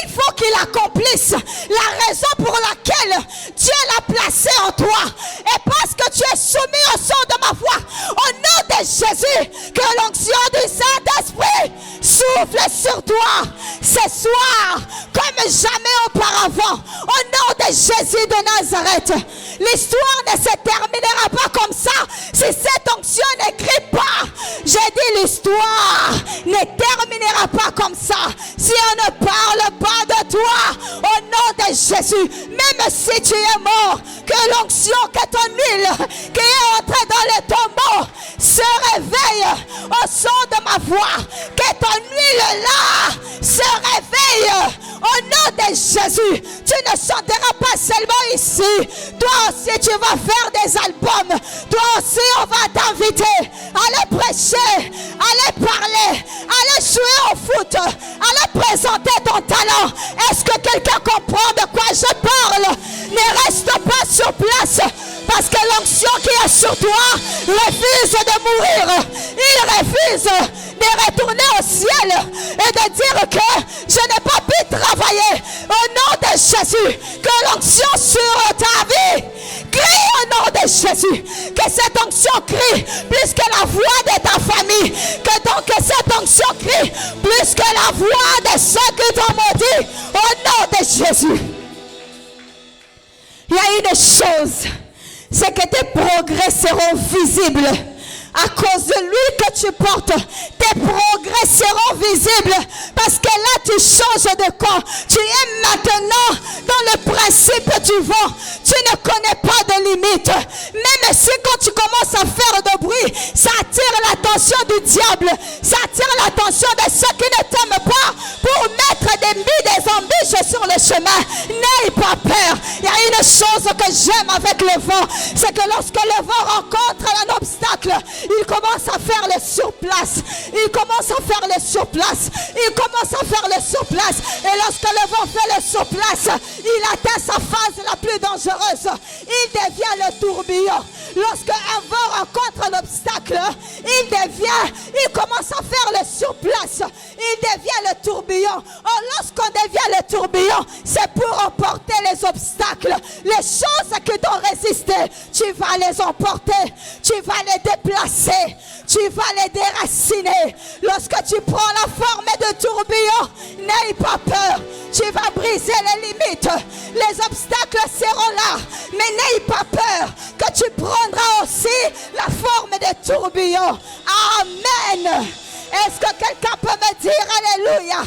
Il faut qu'il accomplisse la raison pour laquelle Dieu l'a placé en toi. Et parce que tu es soumis au son de ma voix, au nom de Jésus, que l'onction du Saint-Esprit souffle sur toi ce soir comme jamais auparavant. Au nom de Jésus de Nazareth. L'histoire ne se terminera pas comme ça si cette onction ne crie pas. J'ai dit l'histoire ne terminera pas comme ça si on ne parle pas de toi. Au nom de Jésus, même si tu es mort, que l'onction, que ton huile qui est entrée dans le tombeau se réveille au son de ma voix. Que ton huile là se réveille au nom de Jésus. Tu ne chanteras pas seulement ici. Toi aussi tu vas faire des albums. Toi aussi on va t'inviter à aller prêcher, à aller parler, à aller jouer au foot, à aller présenter ton talent. Est-ce que quelqu'un comprend de quoi je parle? Ne reste pas sur place, parce que l'onction qui est sur toi refuse de mourir. Il refuse de retourner au ciel et de dire que je n'ai pas pu travailler. Au nom de Jésus, que l'onction sur ta vie crie au nom de Jésus. Que cette onction crie plus que la voix de ta famille. Que donc cette onction crie plus que la voix de ceux qui t'ont maudit. Au nom de Jésus. Il y a une chose, c'est que tes progrès seront visibles. À cause de l'huile que tu portes, tes progrès seront visibles. Parce que là, tu changes de camp. Tu es maintenant dans le principe du vent. Tu ne connais pas de limite. Même si quand tu commences à faire de bruit, ça attire l'attention du diable. Ça attire l'attention de ceux qui ne t'aiment pas pour mettre des embûches sur le chemin. N'aie pas peur. Il y a une chose que j'aime avec le vent. C'est que lorsque le vent rencontre un obstacle, il commence à faire le surplace. Il commence à faire le surplace. Il commence à faire le surplace. Et lorsque le vent fait le surplace, il atteint sa phase la plus dangereuse. Il devient le tourbillon. Lorsque un vent rencontre l'obstacle, il commence à faire le surplace. Il devient le tourbillon. Or, lorsqu'on devient le tourbillon, c'est pour emporter les obstacles. Les choses qui t'ont résisté, tu vas les emporter. Tu vas les déplacer. Tu vas les déraciner. Lorsque tu prends la forme de tourbillon, n'aie pas peur. Tu vas briser les limites. Les obstacles seront là. Mais n'aie pas peur que tu prendras aussi la forme de tourbillon. Amen. Est-ce que quelqu'un peut me dire alléluia?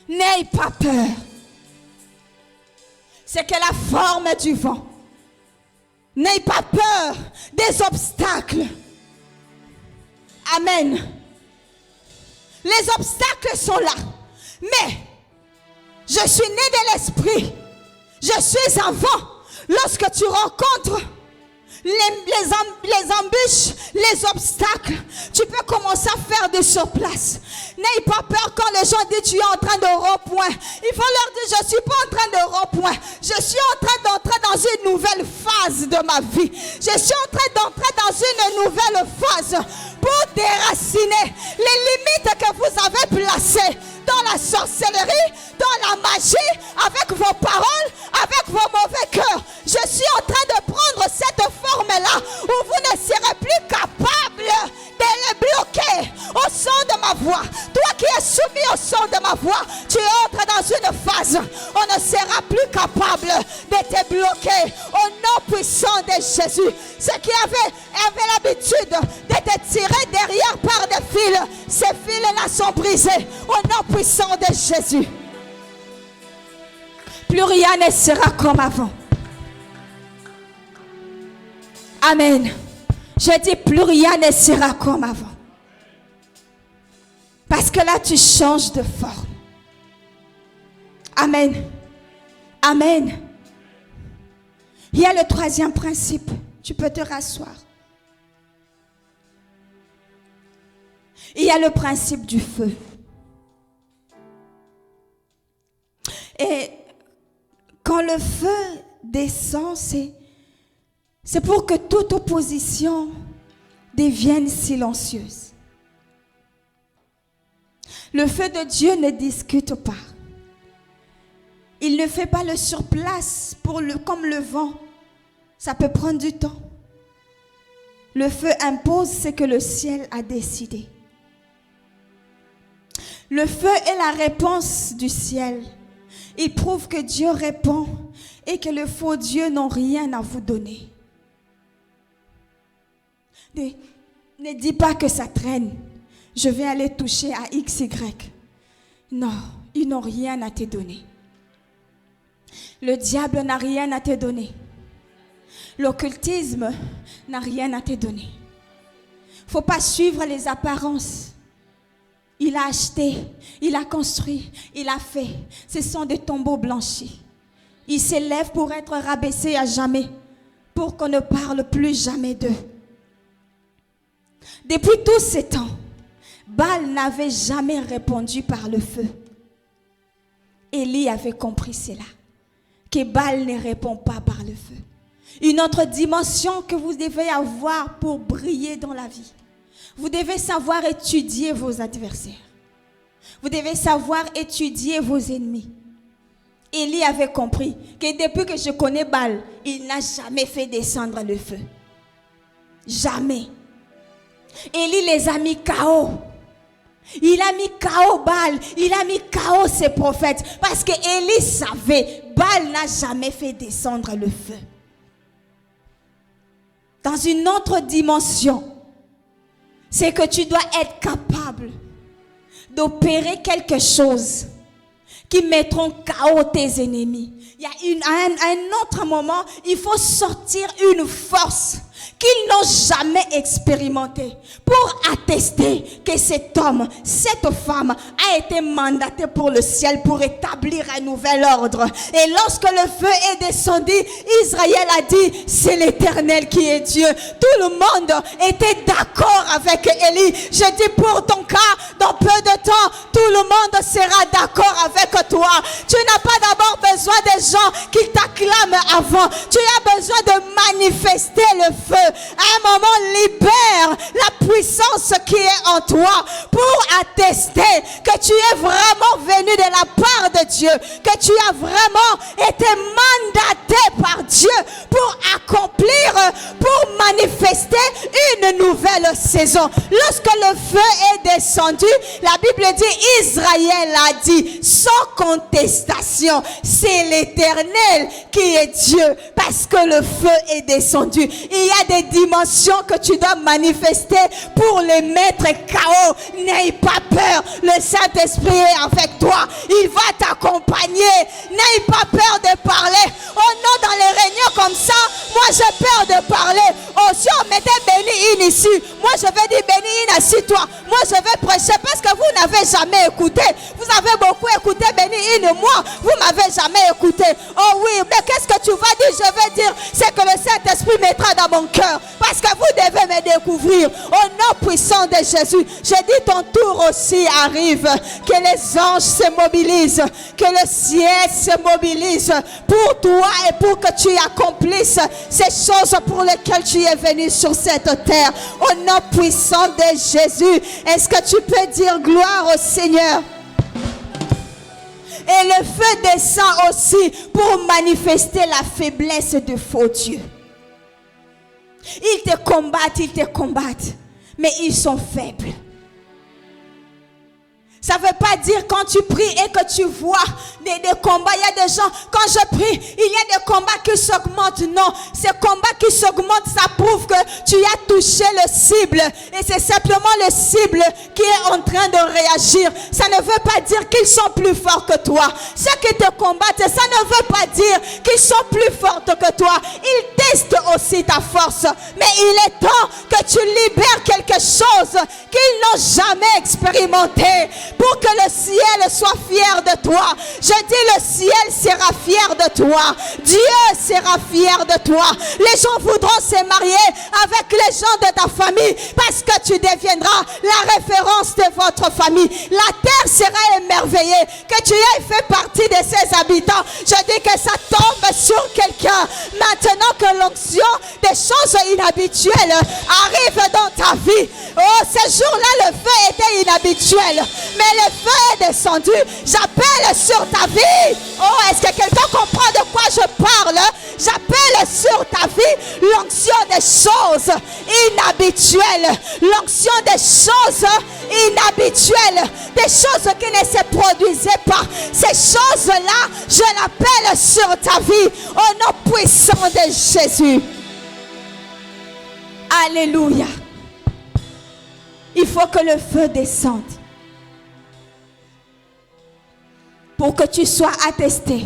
N'aie pas peur. C'est que la forme du vent. N'aie pas peur des obstacles. Amen. Les obstacles sont là. Mais je suis né de l'esprit. Je suis un vent. Lorsque tu rencontres les embûches, les obstacles, tu peux commencer à faire des surplaces. N'aie pas peur quand les gens disent tu es en train de rond-point. Il faut leur dire je ne suis pas en train de rond-point. Je suis en train d'entrer dans une nouvelle phase de ma vie. Je suis en train d'entrer dans une nouvelle phase pour déraciner les limites que vous avez placées dans la sorcellerie, dans la magie, avec vos paroles, avec vos mauvais cœurs. Je suis en train de prendre cette forme-là où vous ne serez plus capable de les bloquer au son de ma voix. Toi qui es soumis au son de ma voix, tu entres dans une phase. On ne sera plus capable de te bloquer au nom puissant de Jésus. Ceux qui avaient l'habitude de te tirer derrière par des fils, ces fils-là sont brisés au nom puissant de Jésus. Plus rien ne sera comme avant. Amen. Je dis plus rien ne sera comme avant. Parce que là, tu changes de forme. Amen. Amen. Il y a le troisième principe. Tu peux te rasseoir. Il y a le principe du feu. Et quand le feu descend, c'est pour que toute opposition devienne silencieuse. Le feu de Dieu ne discute pas. Il ne fait pas le surplace comme le vent. Ça peut prendre du temps. Le feu impose ce que le ciel a décidé. Le feu est la réponse du ciel. Il prouve que Dieu répond et que les faux dieux n'ont rien à vous donner. Ne dis pas que ça traîne. Je vais aller toucher à XY. Non, ils n'ont rien à te donner. Le diable n'a rien à te donner. L'occultisme n'a rien à te donner. Il ne faut pas suivre les apparences. Il a acheté, il a construit, il a fait. Ce sont des tombeaux blanchis. Il s'élève pour être rabaissé à jamais, pour qu'on ne parle plus jamais d'eux. Depuis tous ces temps, Baal n'avait jamais répondu par le feu. Élie avait compris cela, que Baal ne répond pas par le feu. Une autre dimension que vous devez avoir pour briller dans la vie. Vous devez savoir étudier vos adversaires. Vous devez savoir étudier vos ennemis. Élie avait compris que depuis que je connais Baal, il n'a jamais fait descendre le feu. Jamais. Élie les a mis KO. Il a mis KO Baal. Il a mis KO ses prophètes. Parce que Élie savait, Baal n'a jamais fait descendre le feu. Dans une autre dimension, c'est que tu dois être capable d'opérer quelque chose qui mettront KO tes ennemis. Il y a un autre moment, il faut sortir une force qu'ils n'ont jamais expérimentée pour attester que cet homme, cette femme a été mandaté pour le ciel pour établir un nouvel ordre. Et lorsque le feu est descendu, Israël a dit, c'est l'Éternel qui est Dieu. Tout le monde était d'accord avec Élie. Je dis pour ton cas, dans peu de temps, tout le monde sera d'accord avec toi. Tu n'as pas d'abord besoin des gens qui t'acclament avant. Tu as besoin de manifester le feu. À un moment, libère la puissance qui est en toi pour attester que tu es vraiment venu de la part de Dieu, que tu as vraiment été mandaté par Dieu pour accomplir, pour manifester une nouvelle saison. Lorsque le feu est descendu, la Bible dit, Israël a dit, sans contestation, c'est l'Éternel qui est Dieu, parce que le feu est descendu. Il y a des dimensions que tu dois manifester pour les mettre KO. N'aie pas peur, le Saint-Esprit est avec toi, il va t'accompagner. N'aie pas peur de parler. Oh non, dans les réunions comme ça, moi j'ai peur de parler. Oh, si on mettait Béni-In ici, moi je vais dire Béni-In, assis-toi. Moi je vais prêcher parce que vous n'avez jamais écouté. Vous avez beaucoup écouté Béni-In, moi vous m'avez jamais écouté. Oh oui, mais qu'est-ce que tu vas dire? Je vais dire, c'est que le Saint-Esprit mettra dans mon cœur, parce que vous devez me découvrir. Au nom puissant de Jésus, je dis ton tour aussi arrive. Que les anges se mobilisent, que le ciel se mobilise pour toi et pour que tu accomplisses ces choses pour lesquelles tu es venu sur cette terre. Au nom puissant de Jésus, est-ce que tu peux dire gloire au Seigneur? Et le feu descend aussi pour manifester la faiblesse de faux dieux. Ils te combattent, mais ils sont faibles. Ça ne veut pas dire quand tu pries et que tu vois des combats. Il y a des gens, quand je prie, il y a des combats qui s'augmentent. Non, ces combats qui s'augmentent, ça prouve que tu as touché le cible. Et c'est simplement le cible qui est en train de réagir. Ça ne veut pas dire qu'ils sont plus forts que toi. Ceux qui te combattent, ça ne veut pas dire qu'ils sont plus forts que toi. Ils testent aussi ta force. Mais il est temps que tu libères quelque chose qu'ils n'ont jamais expérimenté. Pour que le ciel soit fier de toi. Je dis le ciel sera fier de toi. Dieu sera fier de toi. Les gens voudront se marier avec les gens de ta famille parce que tu deviendras la référence de votre famille. La terre sera émerveillée que tu aies fait partie de ses habitants. Je dis que ça tombe sur quelqu'un. Maintenant que l'onction des choses inhabituelles arrive dans ta vie. Oh, ce jour-là, le feu était inhabituel. Mais le feu est descendu. J'appelle sur ta vie. Oh, est-ce que quelqu'un comprend de quoi je parle? J'appelle sur ta vie l'onction des choses inhabituelles. L'onction des choses inhabituelles. Des choses qui ne se produisaient pas. Ces choses-là, je l'appelle sur ta vie. Au nom puissant de Jésus. Alléluia. Il faut que le feu descende. Pour que tu sois attesté,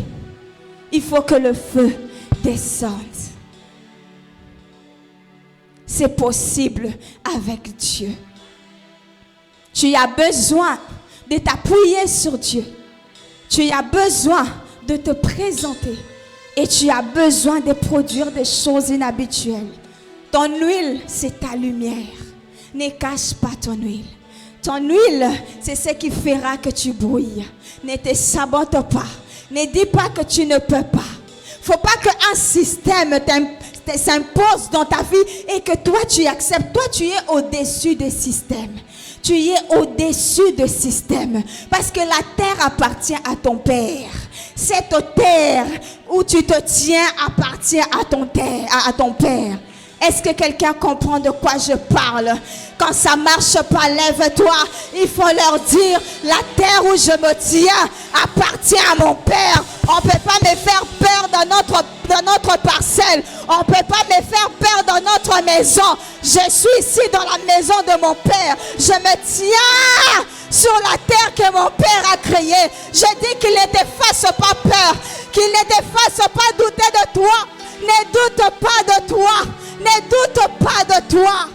il faut que le feu descende. C'est possible avec Dieu. Tu as besoin de t'appuyer sur Dieu. Tu as besoin de te présenter. Et tu as besoin de produire des choses inhabituelles. Ton huile, c'est ta lumière. Ne cache pas ton huile. Ton huile, c'est ce qui fera que tu brouilles. Ne te sabote pas. Ne dis pas que tu ne peux pas. Faut pas qu'un système s'impose dans ta vie et que toi tu acceptes. Toi tu es au-dessus des systèmes. Tu es au-dessus des systèmes. Parce que la terre appartient à ton Père. Cette terre où tu te tiens appartient à ton Père. Est-ce que quelqu'un comprend de quoi je parle? Quand ça ne marche pas, lève-toi. Il faut leur dire, la terre où je me tiens appartient à mon Père. On ne peut pas me faire peur dans notre parcelle. On ne peut pas me faire peur dans notre maison. Je suis ici dans la maison de mon Père. Je me tiens sur la terre que mon Père a créée. Je dis qu'il ne te fasse pas peur. Qu'il ne te fasse pas douter de toi. Ne doute pas de toi. Ne doute pas de toi.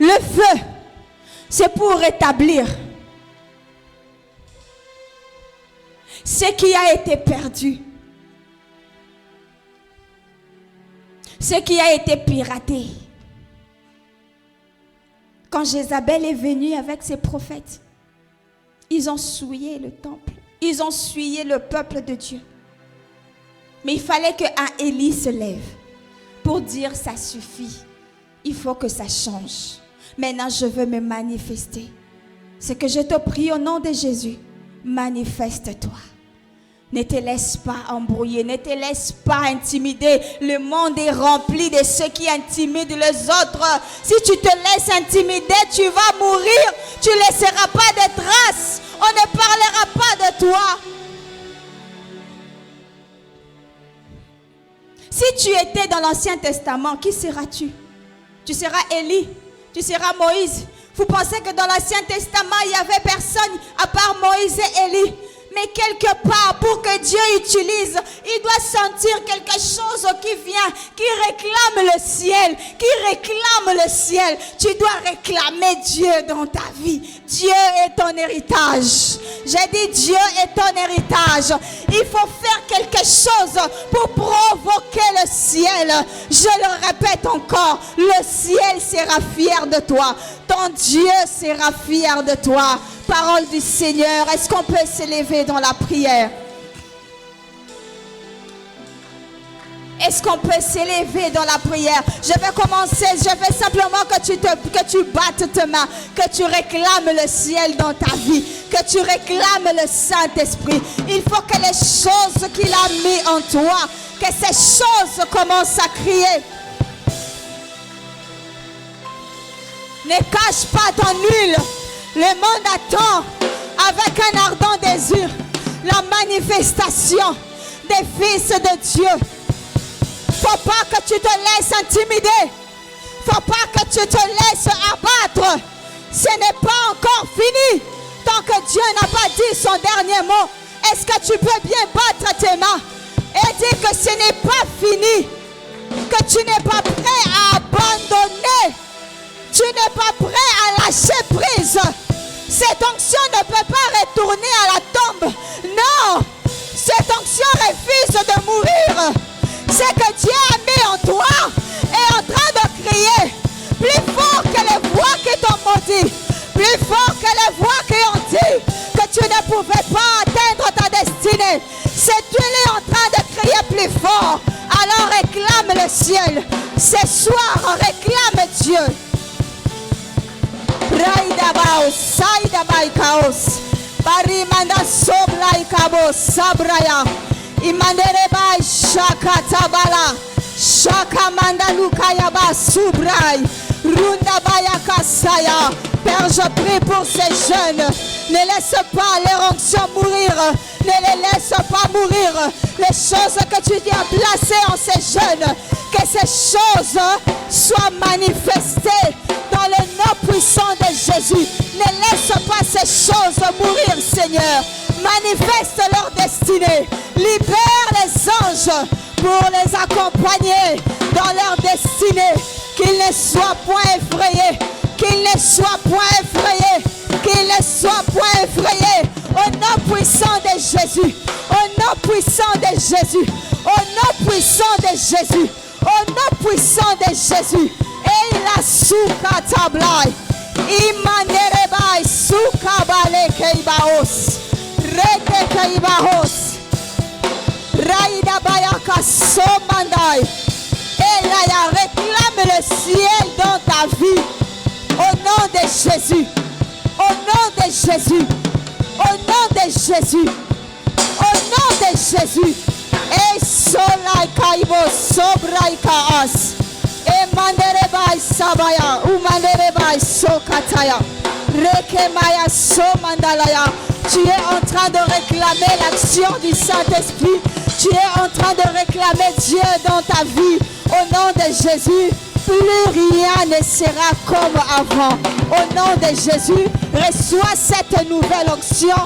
Le feu, c'est pour rétablir ce qui a été perdu, ce qui a été piraté. Quand Jézabel est venue avec ses prophètes, ils ont souillé le temple. Ils ont souillé le peuple de Dieu. Mais il fallait qu'un Élie se lève pour dire ça suffit. Il faut que ça change. Maintenant, je veux me manifester. C'est que je te prie au nom de Jésus. Manifeste-toi. Ne te laisse pas embrouiller. Ne te laisse pas intimider. Le monde est rempli de ceux qui intimident les autres. Si tu te laisses intimider, tu vas mourir. Tu ne laisseras pas de traces. On ne parlera pas de toi. Si tu étais dans l'Ancien Testament, qui seras-tu? Tu seras Élie. Tu seras Moïse. Vous pensez que dans l'Ancien Testament, il n'y avait personne à part Moïse et Élie? Mais quelque part, pour que Dieu utilise, il doit sentir quelque chose qui vient, qui réclame le ciel, qui réclame le ciel. Tu dois réclamer Dieu dans ta vie. Dieu est ton héritage. J'ai dit Dieu est ton héritage. Il faut faire quelque chose pour provoquer le ciel. Je le répète encore, le ciel sera fier de toi. Ton Dieu sera fier de toi. Parole du Seigneur. Est-ce qu'on peut s'élever dans la prière? Est-ce qu'on peut s'élever dans la prière? Je vais commencer. Je veux simplement que tu battes tes mains. Que tu réclames le ciel dans ta vie. Que tu réclames le Saint-Esprit. Il faut que les choses qu'il a mis en toi, que ces choses commencent à crier. Ne cache pas ton huile. Le monde attend avec un ardent désir la manifestation des fils de Dieu. Faut pas que tu te laisses intimider. Faut pas que tu te laisses abattre. Ce n'est pas encore fini. Tant que Dieu n'a pas dit son dernier mot, est-ce que tu peux bien battre tes mains et dire que ce n'est pas fini, que tu n'es pas prêt à abandonner, tu n'es pas prêt à lâcher prise. Cette onction ne peut pas retourner à la tombe. Non, cette onction refuse de mourir. C'est que Dieu a mis en toi est en train de crier plus fort que les voix qui t'ont maudit, plus fort que les voix qui ont dit que tu ne pouvais pas atteindre ta destinée. Cette huile est en train de crier plus fort. Alors réclame le ciel. Ce soir, réclame Dieu. Raidabaos, Saidabaikaos, Barimanda Soblaikabos, Sabraya, Imanderebai Shakatabala, Shakamanda Lukayaba Subrai, Rundabaya Kasaya. Père, je prie pour ces jeunes. Ne laisse pas leur onction mourir. Ne les laisse pas mourir. Les choses que tu as placées en ces jeunes, que ces choses soient manifestées dans le nom puissant de Jésus. Ne laisse pas ces choses mourir, Seigneur. Manifeste leur destinée. Libère les anges pour les accompagner dans leur destinée. Qu'ils ne soient point effrayés. Qu'ils ne soient point effrayés. Qu'ils ne soient point effrayés. Au nom puissant de Jésus. Au nom puissant de Jésus. Au nom puissant de Jésus. Au nom puissant de Jésus. Et la souka tablai. Imanerebai souka bale keibaos. Rete keibaos. Raïda bayaka somandai. Et là, réclame le ciel dans ta vie. Au nom de Jésus. Au nom de Jésus. Au nom de Jésus. Au nom de Jésus. Et solai kaibo sobrai kaas. Et manderebai sabaya. Ou manderebai sokataya. Rekemaya somandalaya. Tu es en train de réclamer l'action du Saint-Esprit. Tu es en train de réclamer Dieu dans ta vie. Au nom de Jésus, plus rien ne sera comme avant. Au nom de Jésus, reçois cette nouvelle onction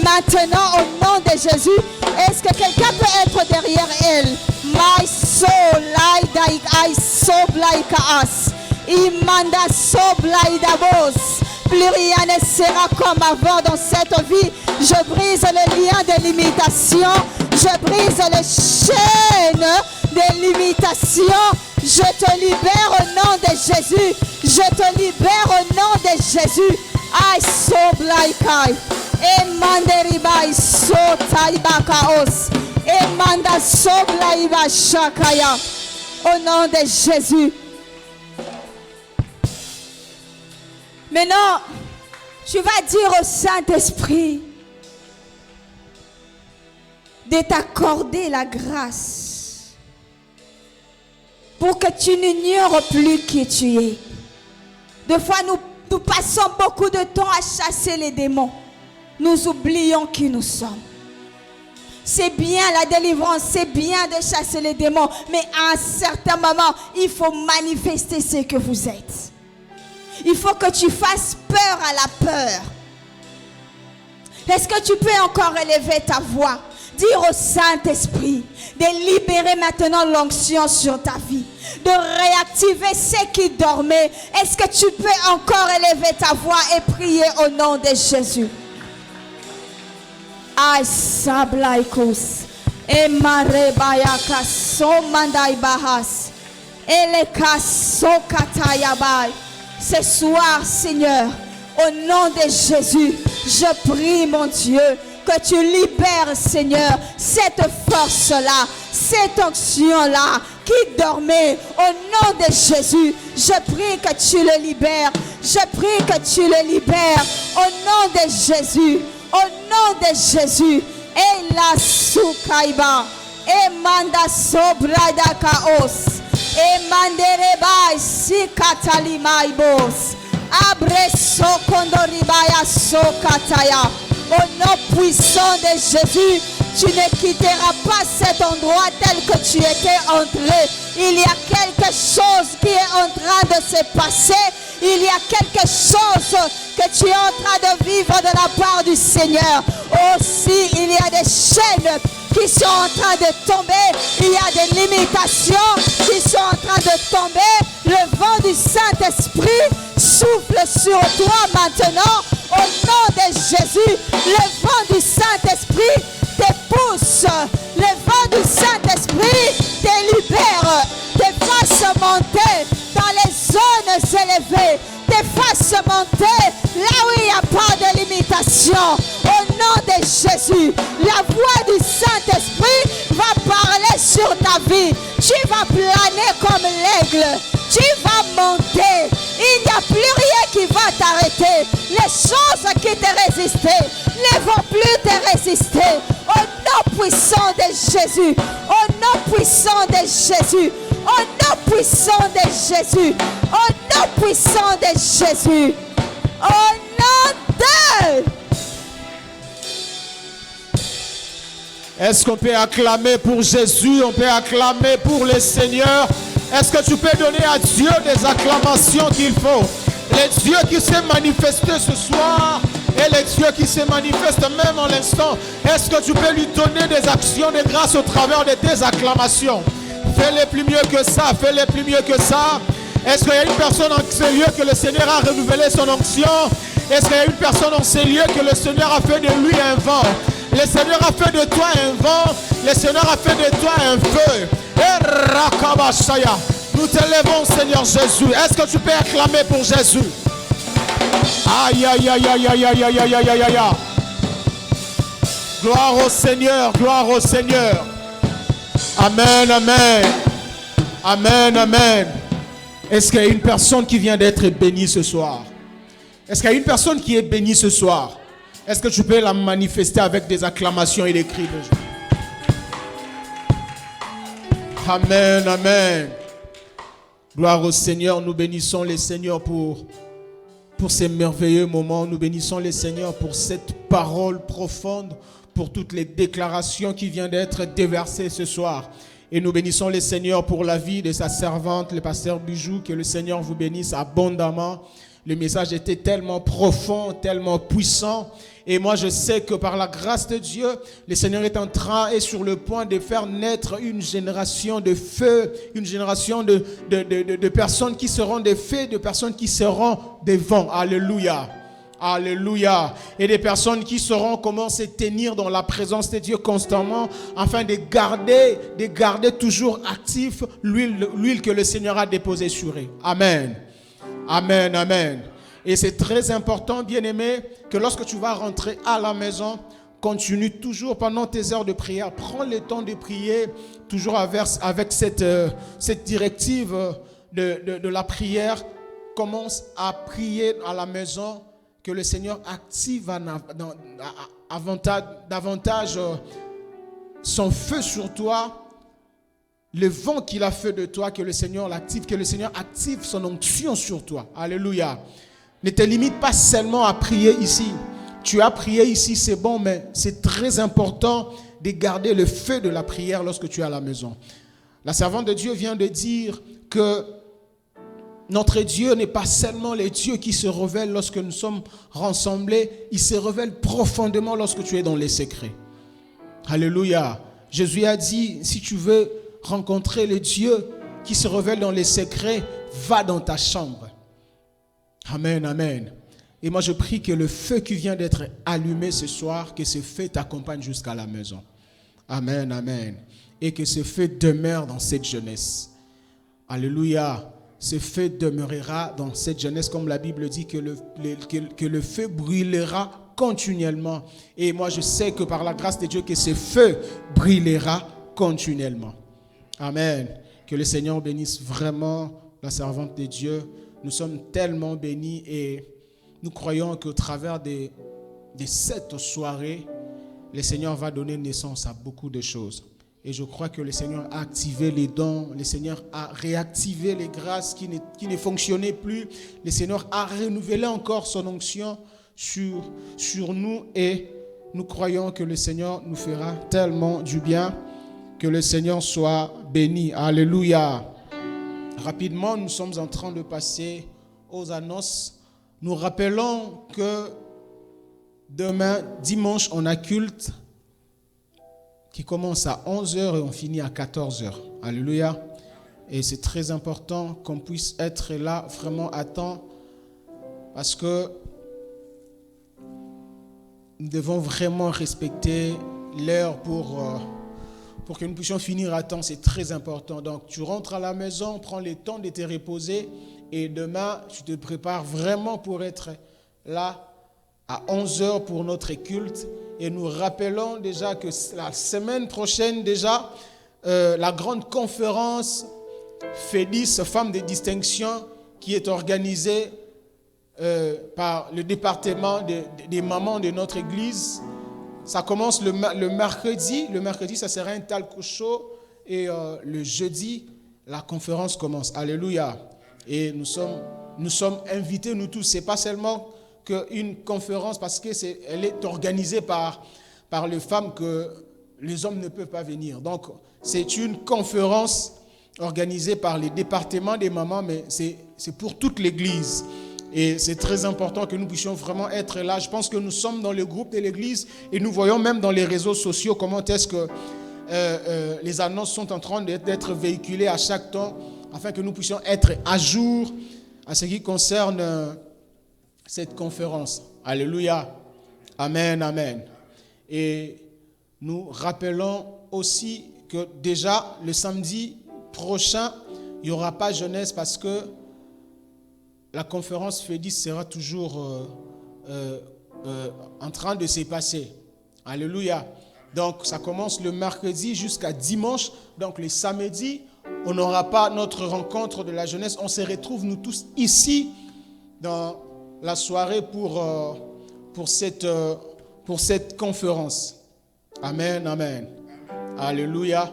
maintenant au nom de Jésus. Est-ce que quelqu'un peut être derrière elle? My soul, I so blaikaas. Imanda so blaidabos. Plus rien ne sera comme avant dans cette vie. Je brise le lien de limitation. Je brise les chaînes de limitation. Je te libère au nom de Jésus. Je te libère au nom de Jésus. I so blaikai. Emanderibai so taibakaos. Emanda so blaiba shakaya. Au nom de Jésus. Maintenant, tu vas dire au Saint-Esprit de t'accorder la grâce pour que tu n'ignores plus qui tu es. Des fois, nous passons beaucoup de temps à chasser les démons. Nous oublions qui nous sommes. C'est bien la délivrance, c'est bien de chasser les démons, mais à un certain moment, il faut manifester ce que vous êtes. Il faut que tu fasses peur à la peur. Est-ce que tu peux encore élever ta voix? Dire au Saint-Esprit de libérer maintenant l'onction sur ta vie, de réactiver ce qui dormait. Est-ce que tu peux encore élever ta voix et prier au nom de Jésus? Ay sablaikos emarebayaka somandai bahas eleka sokatayabai. Ce soir, Seigneur, au nom de Jésus, je prie, mon Dieu, que tu libères, Seigneur, cette force-là, cette onction-là qui dormait. Au nom de Jésus, je prie que tu le libères. Je prie que tu le libères. Au nom de Jésus, au nom de Jésus. Et la soukaiba, et manda sobrada kaos. Et manderebai si katalimaibos. Abreso kondoribaya sokataya. Au nom puissant de Jésus, tu ne quitteras pas cet endroit tel que tu étais entré. Il y a quelque chose qui est en train de se passer. Il y a quelque chose que tu es en train de vivre de la part du Seigneur. Aussi, il y a des chaînes qui sont en train de tomber. Il y a des limitations qui sont en train de tomber. Le vent du Saint-Esprit souffle sur toi maintenant. Au nom de Jésus, le vent du Saint-Esprit te pousse. Le vent du Saint-Esprit te libère. Te fasse monter dans les zones élevées. Te fasse monter là où il n'y a pas de limitation. Au nom de Jésus, la voix du Saint-Esprit va parler sur ta vie. Tu vas planer comme l'aigle. Tu vas monter. Il n'y a plus rien qui va t'arrêter. Les choses qui te résistaient ne vont plus te résister. Au nom puissant de Jésus. Au nom puissant de Jésus. Au nom puissant de Jésus. Au nom puissant de Jésus. Au nom de... Est-ce qu'on peut acclamer pour Jésus? On peut acclamer pour le Seigneur. Est-ce que tu peux donner à Dieu des acclamations qu'il faut? Le Dieu qui s'est manifesté ce soir et le Dieu qui se manifeste même en l'instant. Est-ce que tu peux lui donner des actions de grâce au travers de tes acclamations? Fais-les plus mieux que ça, fais-les plus mieux que ça. Est-ce qu'il y a une personne en ce lieu que le Seigneur a renouvelé son onction? Est-ce qu'il y a une personne en ce lieu que le Seigneur a fait de lui un vent? Le Seigneur a fait de toi un vent. Le Seigneur a fait de toi un feu. Nous te levons, Seigneur Jésus. Est-ce que tu peux acclamer pour Jésus? Aïe, aïe, aïe, aïe, aïe, aïe, aïe, aïe, aïe, aïe. Gloire au Seigneur, gloire au Seigneur. Amen, amen. Amen, amen. Est-ce qu'il y a une personne qui vient d'être bénie ce soir? Est-ce qu'il y a une personne qui est bénie ce soir? Est-ce que tu peux la manifester avec des acclamations et des cris de joie? Amen, amen. Gloire au Seigneur. Nous bénissons les Seigneurs pour ces merveilleux moments. Nous bénissons les Seigneurs pour cette parole profonde, pour toutes les déclarations qui viennent d'être déversées ce soir. Et nous bénissons les Seigneurs pour la vie de sa servante, le pasteur Bijou. Que le Seigneur vous bénisse abondamment. Le message était tellement profond, tellement puissant. Et moi, je sais que par la grâce de Dieu, le Seigneur est sur le point de faire naître une génération de feu, une génération de personnes qui seront des feux, de personnes qui seront des vents. Alléluia. Alléluia. Et des personnes qui sauront comment se tenir dans la présence de Dieu constamment, afin de garder toujours actif l'huile que le Seigneur a déposée sur eux. Amen. Amen, amen. Et c'est très important, bien-aimé, que lorsque tu vas rentrer à la maison, continue toujours pendant tes heures de prière. Prends le temps de prier, toujours avec cette directive de la prière. Commence à prier à la maison, que le Seigneur active davantage son feu sur toi. Le vent qu'il a fait de toi, que le Seigneur l'active, que le Seigneur active son onction sur toi. Alléluia. Ne te limite pas seulement à prier ici. Tu as prié ici, c'est bon, mais c'est très important de garder le feu de la prière lorsque tu es à la maison. La servante de Dieu vient de dire que notre Dieu n'est pas seulement le Dieu qui se révèle lorsque nous sommes rassemblés, il se révèle profondément lorsque tu es dans les secrets. Alléluia. Jésus a dit, si tu veux rencontrer le Dieu qui se révèle dans les secrets, va dans ta chambre. Amen, amen. Et moi je prie que le feu qui vient d'être allumé ce soir, que ce feu t'accompagne jusqu'à la maison. Amen, amen. Et que ce feu demeure dans cette jeunesse. Alléluia. Ce feu demeurera dans cette jeunesse, comme la Bible dit, que le feu brûlera continuellement. Et moi je sais que par la grâce de Dieu, que ce feu brûlera continuellement. Amen. Que le Seigneur bénisse vraiment la servante de Dieu. Nous sommes tellement bénis et nous croyons qu'au travers de cette soirée, le Seigneur va donner naissance à beaucoup de choses. Et je crois que le Seigneur a activé les dons, le Seigneur a réactivé les grâces qui ne fonctionnaient plus. Le Seigneur a renouvelé encore son onction sur nous et nous croyons que le Seigneur nous fera tellement du bien. Que le Seigneur soit béni. Alléluia. Rapidement, nous sommes en train de passer aux annonces. Nous rappelons que demain, dimanche, on a culte qui commence à 11h et on finit à 14h. Alléluia. Et c'est très important qu'on puisse être là vraiment à temps parce que nous devons vraiment respecter l'heure pour que nous puissions finir à temps. C'est très important. Donc, tu rentres à la maison, prends le temps de te reposer et demain, tu te prépares vraiment pour être là à 11h pour notre culte. Et nous rappelons déjà que la semaine prochaine, déjà, la grande conférence FEDIS, Femmes de Distinction, qui est organisée par le département des mamans de notre église. Ça commence le mercredi. Le mercredi, ça sera un talk show. Et le jeudi, la conférence commence. Alléluia. Et nous sommes invités, nous tous. Ce n'est pas seulement qu'une conférence parce qu'elle est organisée par les femmes que les hommes ne peuvent pas venir. Donc, c'est une conférence organisée par les départements des mamans, mais c'est pour toute l'église. Et c'est très important que nous puissions vraiment être là. Je pense que nous sommes dans le groupe de l'église et nous voyons même dans les réseaux sociaux comment est-ce que les annonces sont en train d'être véhiculées à chaque temps afin que nous puissions être à jour à ce qui concerne cette conférence. Alléluia. Amen, amen. Et nous rappelons aussi que déjà le samedi prochain, il n'y aura pas jeunesse parce que la conférence FEDIS sera toujours en train de se passer. Alléluia. Donc, ça commence le mercredi jusqu'à dimanche. Donc, le samedi, on n'aura pas notre rencontre de la jeunesse. On se retrouve, nous tous, ici, dans la soirée pour cette conférence. Amen, amen. Alléluia.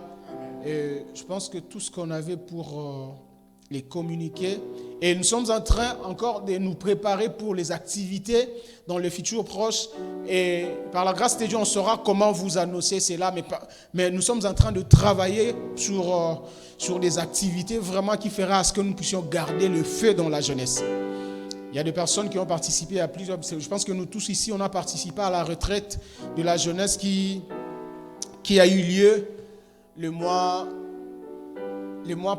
Et je pense que tout ce qu'on avait pour les communiquer. Et nous sommes en train encore de nous préparer pour les activités dans le futur proche. Et par la grâce de Dieu, on saura comment vous annoncer cela. Mais nous sommes en train de travailler sur des activités vraiment qui fera à ce que nous puissions garder le feu dans la jeunesse. Il y a des personnes qui ont participé à plusieurs... Je pense que nous tous ici, on a participé à la retraite de la jeunesse qui a eu lieu le mois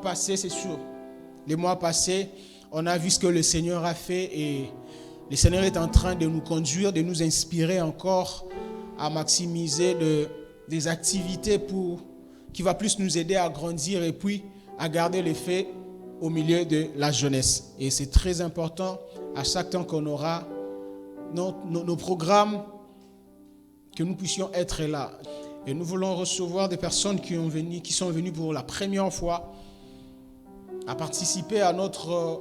passé, c'est sûr. Les mois passés, on a vu ce que le Seigneur a fait et le Seigneur est en train de nous conduire, de nous inspirer encore à maximiser des activités qui va plus nous aider à grandir et puis à garder les faits au milieu de la jeunesse. Et c'est très important à chaque temps qu'on aura nos programmes que nous puissions être là. Et nous voulons recevoir des personnes qui sont venues pour la première fois à participer à notre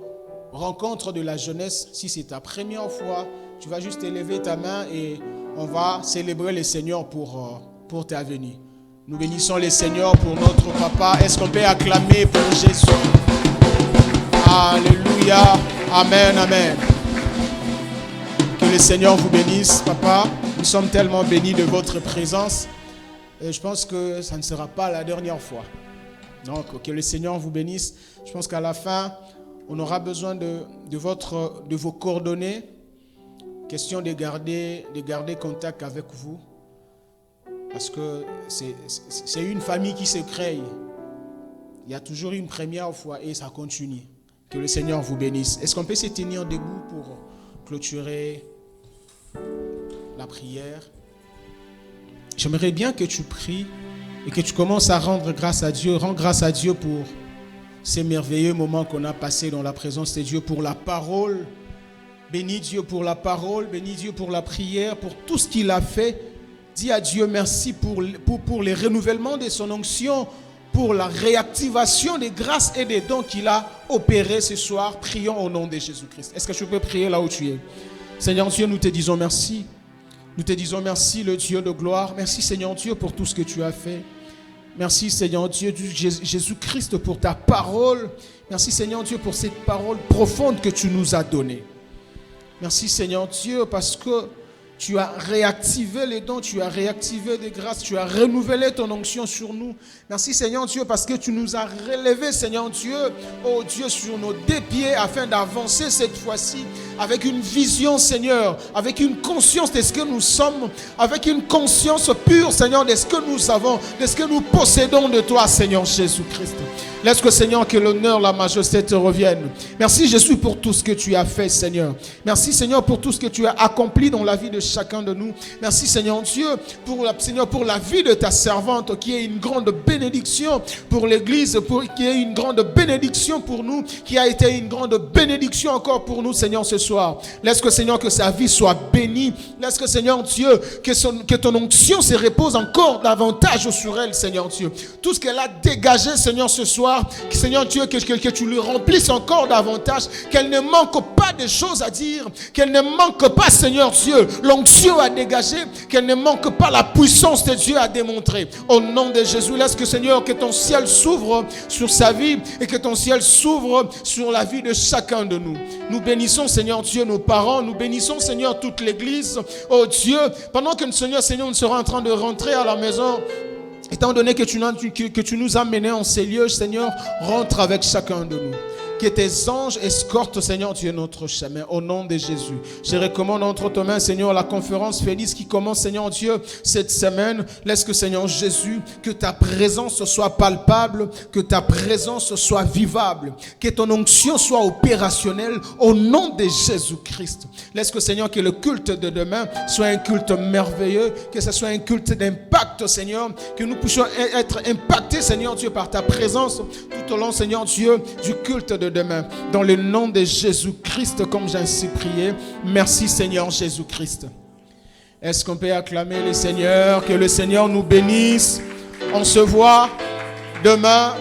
rencontre de la jeunesse. Si c'est ta première fois, tu vas juste élever ta main et on va célébrer le Seigneur pour ta venue. Nous bénissons le Seigneur pour notre papa. Est-ce qu'on peut acclamer pour Jésus? Alléluia. Amen, amen. Que le Seigneur vous bénisse, papa. Nous sommes tellement bénis de votre présence. Et je pense que ça ne sera pas la dernière fois. Donc, que le Seigneur vous bénisse. Je pense qu'à la fin, on aura besoin de vos coordonnées. Question de garder contact avec vous. Parce que c'est une famille qui se crée. Il y a toujours une première fois et ça continue. Que le Seigneur vous bénisse. Est-ce qu'on peut se tenir debout pour clôturer la prière? J'aimerais bien que tu pries et que tu commences à rendre grâce à Dieu. Rends grâce à Dieu pour ces merveilleux moments qu'on a passés dans la présence de Dieu, pour la parole. Bénis Dieu pour la parole, bénis Dieu pour la prière, pour tout ce qu'il a fait. Dis à Dieu merci pour les renouvellements de son onction, pour la réactivation des grâces et des dons qu'il a opérés ce soir. Prions au nom de Jésus-Christ. Est-ce que tu peux prier là où tu es? Seigneur Dieu, nous te disons merci. Nous te disons merci, le Dieu de gloire. Merci Seigneur Dieu pour tout ce que tu as fait. Merci Seigneur Dieu, Jésus-Christ, pour ta parole. Merci Seigneur Dieu pour cette parole profonde que tu nous as donnée. Merci Seigneur Dieu parce que tu as réactivé les dons, tu as réactivé des grâces, tu as renouvelé ton onction sur nous. Merci Seigneur Dieu parce que tu nous as relevés Seigneur Dieu, oh Dieu, sur nos deux pieds afin d'avancer cette fois-ci avec une vision Seigneur, avec une conscience de ce que nous sommes, avec une conscience pure Seigneur de ce que nous avons, de ce que nous possédons de toi Seigneur Jésus-Christ. Laisse que Seigneur, que l'honneur, la majesté te reviennent. Merci Jésus pour tout ce que tu as fait Seigneur. Merci Seigneur pour tout ce que tu as accompli dans la vie de chacun de nous. Merci Seigneur Dieu pour la vie de ta servante qui est une grande bénédiction pour l'église, qui est une grande bénédiction pour nous, qui a été une grande bénédiction encore pour nous Seigneur ce soir. Laisse que Seigneur, que sa vie soit bénie. Laisse que Seigneur Dieu, que ton onction se repose encore davantage sur elle Seigneur Dieu. Tout ce qu'elle a dégagé Seigneur ce soir, Seigneur Dieu, que tu lui remplisses encore davantage, qu'elle ne manque pas de choses à dire, qu'elle ne manque pas Seigneur Dieu l'onction à dégager, qu'elle ne manque pas la puissance de Dieu à démontrer. Au nom de Jésus, laisse que Seigneur, que ton ciel s'ouvre sur sa vie et que ton ciel s'ouvre sur la vie de chacun de nous. Nous bénissons Seigneur Dieu nos parents, nous bénissons Seigneur toute l'église. Oh Dieu, pendant que Seigneur, nous serons en train de rentrer à la maison, étant donné que tu nous as menés en ces lieux, Seigneur, rentre avec chacun de nous. Que tes anges escortent, Seigneur Dieu, notre chemin. Au nom de Jésus. Je recommande entre tes mains, Seigneur, la conférence Félix qui commence, Seigneur Dieu, cette semaine. Laisse que, Seigneur Jésus, que ta présence soit palpable, que ta présence soit vivable, que ton onction soit opérationnelle au nom de Jésus-Christ. Laisse que, Seigneur, que le culte de demain soit un culte merveilleux, que ce soit un culte d'impact, Seigneur, que nous puissions être impactés, Seigneur Dieu, par ta présence tout au long, Seigneur Dieu, du culte de demain. Dans le nom de Jésus-Christ, comme j'ai ainsi prié. Merci Seigneur Jésus-Christ. Est-ce qu'on peut acclamer le Seigneur? Que le Seigneur nous bénisse. On se voit demain